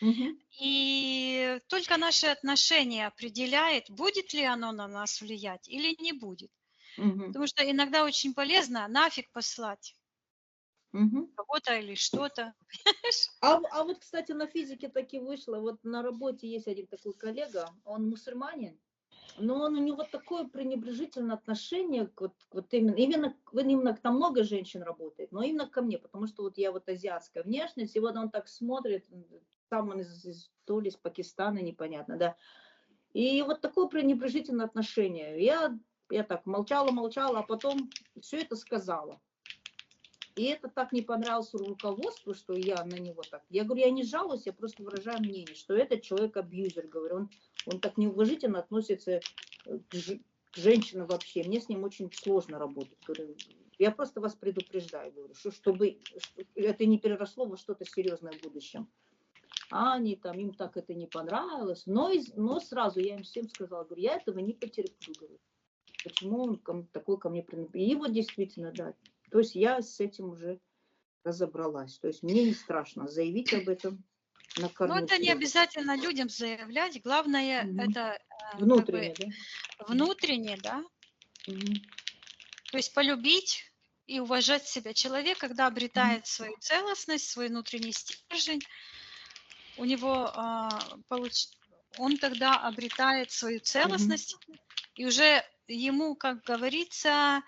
Мгм. И только наше отношение определяет, будет ли оно на нас влиять или не будет. Мгм. Потому что иногда очень полезно нафиг послать Мгм. кого-то или что-то. А вот, кстати, на физике таки вышло. Вот на работе есть один такой коллега, он мусульманин, но у него такое пренебрежительное отношение вот именно там много женщин работает, но именно ко мне, потому что вот я вот азиатская внешность, и вот он так смотрит, там он то ли из Пакистана, непонятно, да. И вот такое пренебрежительное отношение. Я так молчала, а потом все это сказала. И это так не понравилось руководству, что я на него так. Я говорю, я не жалуюсь, я просто выражаю мнение, что этот человек абьюзер, говорю, он так неуважительно относится к женщинам вообще. Мне с ним очень сложно работать. Говорю, я просто вас предупреждаю, говорю, чтобы это не переросло во что-то серьезное в будущем. А они там, им так это не понравилось. Но сразу я им всем сказала, говорю, я этого не потерплю, говорю. Почему он такой ко мне принадлежит? И вот действительно, да. То есть я с этим уже разобралась. То есть мне не страшно заявить об этом на Но корню это не своего. обязательно людям заявлять. Главное, Мгм. это как бы Внутренне, да? внутренне, да. Мгм. То есть полюбить и уважать себя. Человек, когда обретает свою целостность, свой внутренний стержень, у него он тогда обретает свою целостность, и уже ему, как говорится,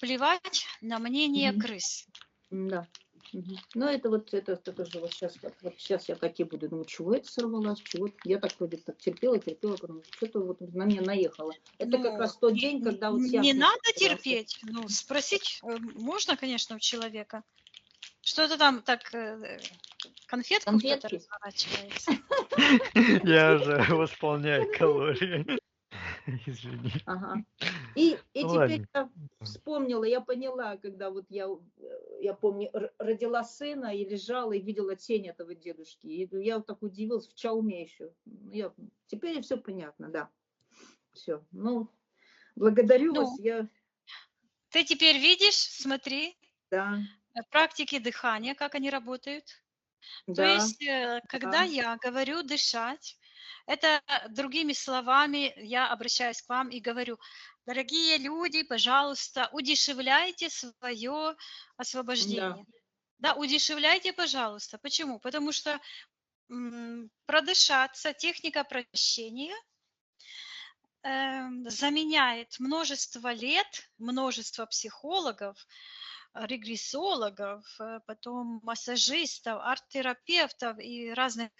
плевать на мнение Мгм. крыс. Да. Мгм. Ну, это тоже вот сейчас я какие буду, думаю, чего это сорвалась, чего я так вроде так терпела, потом что-то вот на меня наехало. Это как Ну, раз тот день, когда вот не сеанс не надо состоялся. терпеть. Ну, спросить можно, конечно, у человека. Что-то там так, конфетку кто-то Конфетки. разворачивается. Я уже восполняю калории. Извини. Ага. И Ну теперь ладно. я вспомнила, я поняла, когда вот я помню, родила сына и лежала и видела тень этого дедушки. И я вот так удивилась, в чауме еще. Теперь все понятно, да. Все. Ну, благодарю Ну, вас. ты теперь видишь, смотри, Да, практики дыхания, как они работают. То да, есть, когда да. я говорю дышать, это другими словами я обращаюсь к вам и говорю, дорогие люди, пожалуйста, удешевляйте свое Да. освобождение. Да, удешевляйте, пожалуйста. Почему? Потому что продышаться, техника прощения заменяет множество лет, множество психологов, регрессологов, потом массажистов, арт-терапевтов и разных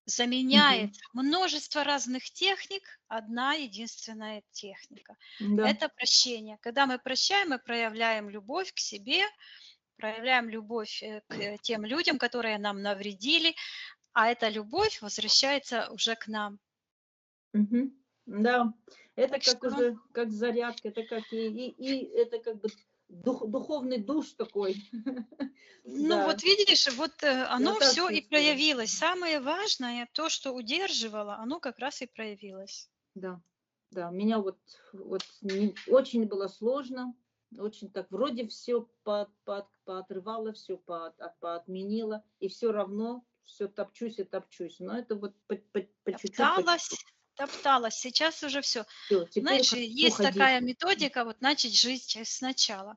заменяет Мгм. множество разных техник, одна единственная техника. Да. Это прощение. Когда мы прощаем, мы проявляем любовь к себе, проявляем любовь к тем людям, которые нам навредили, а эта любовь возвращается уже к нам. Мгм. Да. Это Так как что, уже, как зарядка, это как и это как бы духовный душ такой. ну Да, вот видишь, вот я оно так все и чувствую. проявилось. Самое важное, то, что удерживало, оно как раз и проявилось. Да, да, меня вот очень было сложно, очень так вроде все поотрывало, все поотменила, и все равно все топчусь и топчусь. Но это вот по чуть-чуть, по Топталась, чуть-чуть. топталась, сейчас уже все. Всё, теперь Знаешь, хочу есть ходить. такая методика, вот начать жить сначала.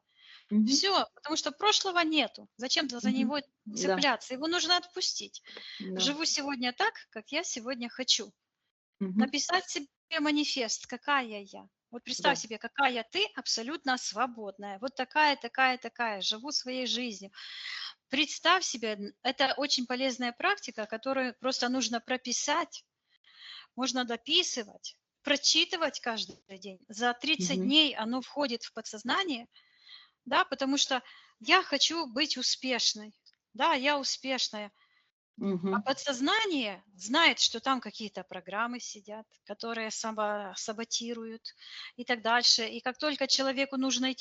Мгм, Все, потому что прошлого нету. Зачем за мгм. него Да, цепляться? Его нужно отпустить. да. Живу сегодня так, как я сегодня хочу. Мгм. Написать себе манифест, какая я. Вот представь Да. себе, какая ты абсолютно свободная. Вот такая, такая, такая. Живу своей жизнью. Представь себе, это очень полезная практика, которую просто нужно прописать, можно дописывать, прочитывать каждый день. За 30 Мгм, дней оно входит в подсознание, да, потому что я хочу быть успешной. Да, я успешная. А мгм, подсознание знает, что там какие-то программы сидят, которые саботируют и так дальше. И как только человеку нужно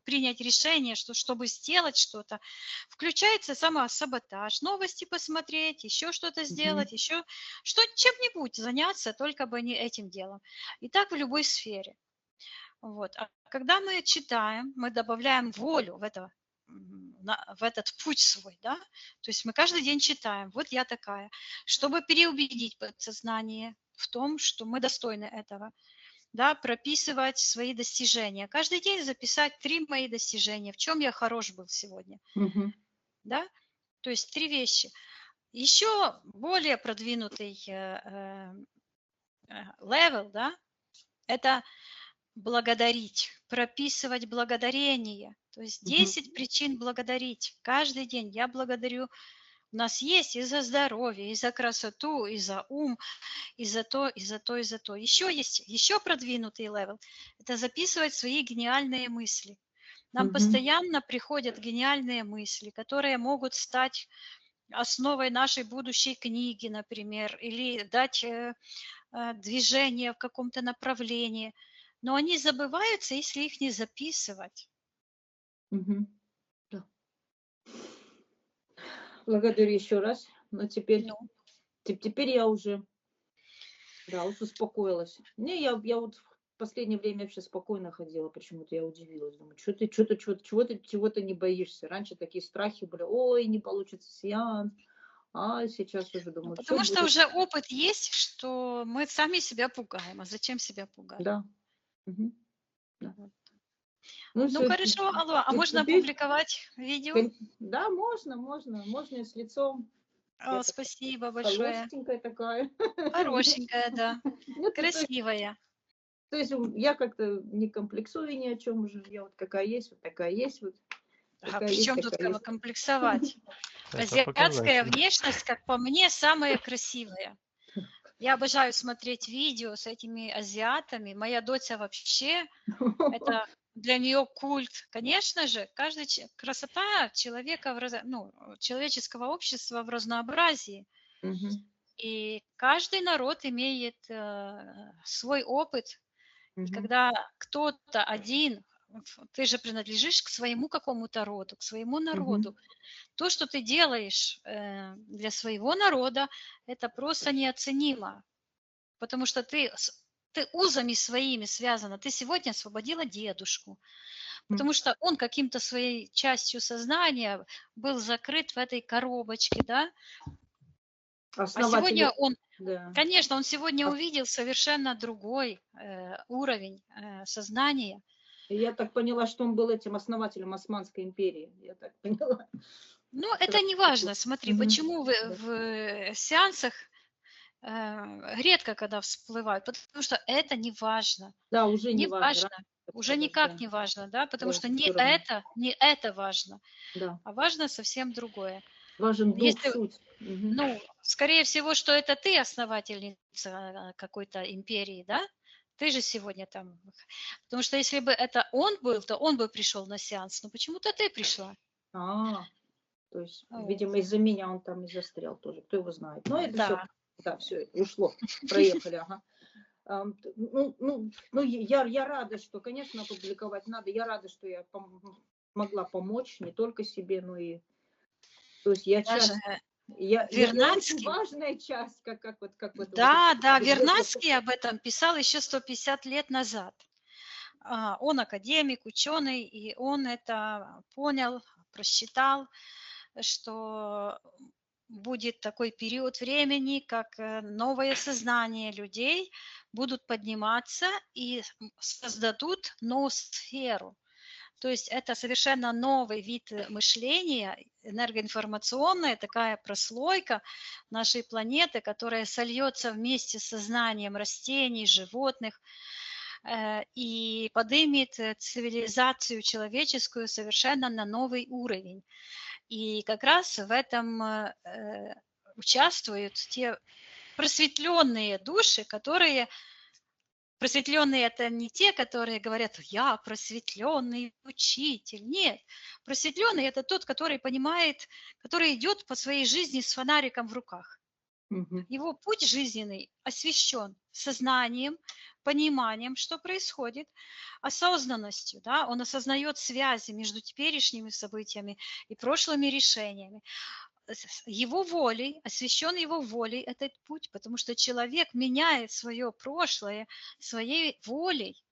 принять решение, что, чтобы сделать что-то, включается самосаботаж, новости посмотреть, еще что-то мгм, сделать, еще чем-нибудь заняться, только бы не этим делом. И так в любой сфере. Вот. А когда мы читаем, мы добавляем волю в этот путь свой, да, то есть мы каждый день читаем, вот я такая, чтобы переубедить подсознание в том, что мы достойны этого, да, прописывать свои достижения, каждый день записать 3 мои достижения, в чем я хорош был сегодня, мгм, да, то есть 3 вещи. Еще более продвинутый level, да, это благодарить, прописывать благодарение. То есть мгм, 10 причин благодарить. Каждый день я благодарю. У нас есть и за здоровье, и за красоту, и за ум, и за то, и за то, и за то. Еще есть еще продвинутый левел. Это записывать свои гениальные мысли. Нам мгм, постоянно приходят гениальные мысли, которые могут стать основой нашей будущей книги, например, или дать движение в каком-то направлении. Но они забываются, если их не записывать. мгм. Да. Благодарю еще раз. Но теперь Ну, теперь я уже, да, вот успокоилась. Не, я вот в последнее время вообще спокойно ходила, почему-то я удивилась. Думаю, чего ты не боишься? Раньше такие страхи были, ой, не получится сеанс. А сейчас уже думаю, все потому что будет. уже опыт есть, что мы сами себя пугаем. А зачем себя пугать? Да. Мгм. Да. Вот. Ну Ну все, хорошо, алло, а можно теперь, опубликовать видео? да, можно и с лицом. Я такая Спасибо большое. хорошенькая такая. Хорошенькая, да. Ну, ты тоже Красивая. То есть я как-то не комплексую ни о чем уже. Я вот какая есть, вот такая есть, вот А такая при есть, чем тут такая есть. комплексовать? Это Азиатская показатель. внешность, как по мне, самая красивая. Я обожаю смотреть видео с этими азиатами. Моя дочь вообще, это для нее культ. Конечно же, красота человека, человеческого общества в разнообразии. Мгм, И каждый народ имеет свой опыт. И мгм, когда кто-то один, ты же принадлежишь к своему какому-то роду, к своему народу, мгм. то, что ты делаешь для своего народа, это просто неоценимо, потому что ты узами своими связана. Ты сегодня освободила дедушку, потому что он каким-то своей частью сознания был закрыт в этой коробочке, да, а сегодня Основатели, он, да. конечно, он сегодня А увидел совершенно другой уровень сознания. Я так поняла, что он был этим основателем Османской империи. Я так поняла. Ну, это Сразу не такое. важно. Смотри, Мгм. почему Да. в сеансах редко когда всплывают, потому что это не важно. Да, уже не Не важно. важно. Раньше это Уже было, никак да, не важно, да, потому да, что все равно. не это важно, Да. а важно совсем другое. Важен дух, Если, суть. Мгм. ну, скорее всего, что это ты основательница какой-то империи, да? Ты же сегодня там. Потому что если бы это он был, то он бы пришел на сеанс. Но почему-то ты пришла. А, то есть, Вот. видимо, из-за меня он там и застрял тоже. Кто его знает. Но это все, Да. да, все, ушло. Проехали, ага. Я рада, что, конечно, опубликовать надо. Я рада, что я могла помочь не только себе, но и... То есть я Даже часть... Я очень Вернадский, важная часть, как вот да, да, это. Вернадский об этом писал еще 150 лет назад. Он академик, ученый, и он это понял, просчитал, что будет такой период времени, как новое сознание людей будут подниматься и создадут ноосферу. То есть это совершенно новый вид мышления, энергоинформационная такая прослойка нашей планеты, которая сольется вместе с сознанием растений, животных, и поднимет цивилизацию человеческую совершенно на новый уровень. И как раз в этом участвуют те просветленные души, которые... Просветленные это не те, которые говорят, я просветленный учитель. Нет, просветленный это тот, который понимает, который идет по своей жизни с фонариком в руках. Мгм. Его путь жизненный освещен сознанием, пониманием, что происходит, осознанностью. Да? Он осознает связи между теперешними событиями и прошлыми решениями. Его волей, освящен его волей этот путь, потому что человек меняет свое прошлое своей волей.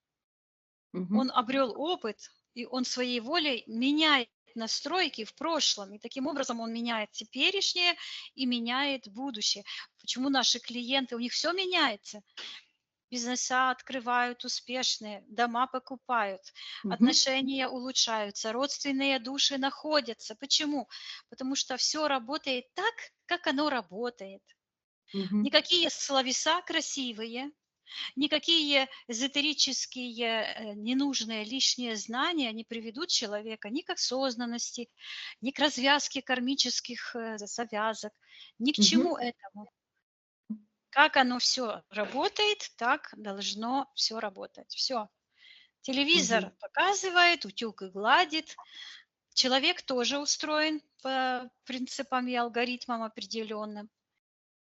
Мгм. Он обрел опыт, и он своей волей меняет настройки в прошлом. И таким образом он меняет теперешнее и меняет будущее. Почему наши клиенты, у них все меняется? Бизнеса открывают успешные, дома покупают, Мгм. отношения улучшаются, родственные души находятся. Почему? Потому что все работает так, как оно работает. Мгм. Никакие словеса красивые, никакие эзотерические ненужные лишние знания не приведут человека ни к осознанности, ни к развязке кармических завязок, ни к Мгм. чему этому. Как оно все работает, так должно все работать. Все. Мгм. Телевизор показывает, утюг и гладит. Человек тоже устроен по принципам и алгоритмам определенным.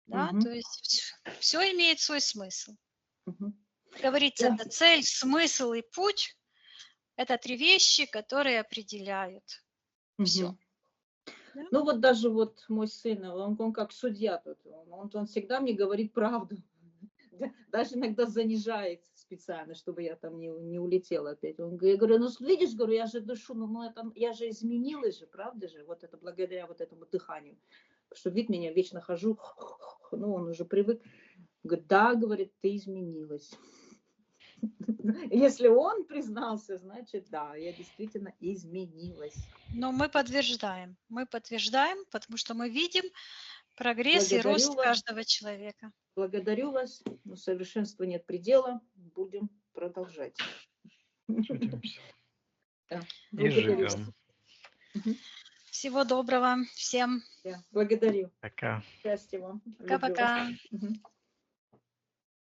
Да? Мгм. То есть все имеет свой смысл. Мгм. Как говорится, Да. это цель, смысл и путь. Это три вещи, которые определяют все. Мгм. Ну вот даже вот мой сын, он как судья тут, он всегда мне говорит правду. Даже иногда занижает специально, чтобы я там не улетела опять. Я говорю, ну видишь, говорю, я же дышу, ну это, я же изменилась же, правда же, вот это благодаря вот этому дыханию. Потому что вид меня вечно хожу, ну он уже привык. Говорит, да, говорит, ты изменилась. Если он признался, значит, да, я действительно изменилась. Но мы подтверждаем, потому что мы видим прогресс и Благодарю рост вас, каждого человека. благодарю вас. Но совершенству нет предела. Будем продолжать. Трудимся. Да, И благодарю вас. живем. Мгм. Всего доброго всем. Да, благодарю. Пока. Счастья вам. Люблю вас. Пока-пока. Мгм.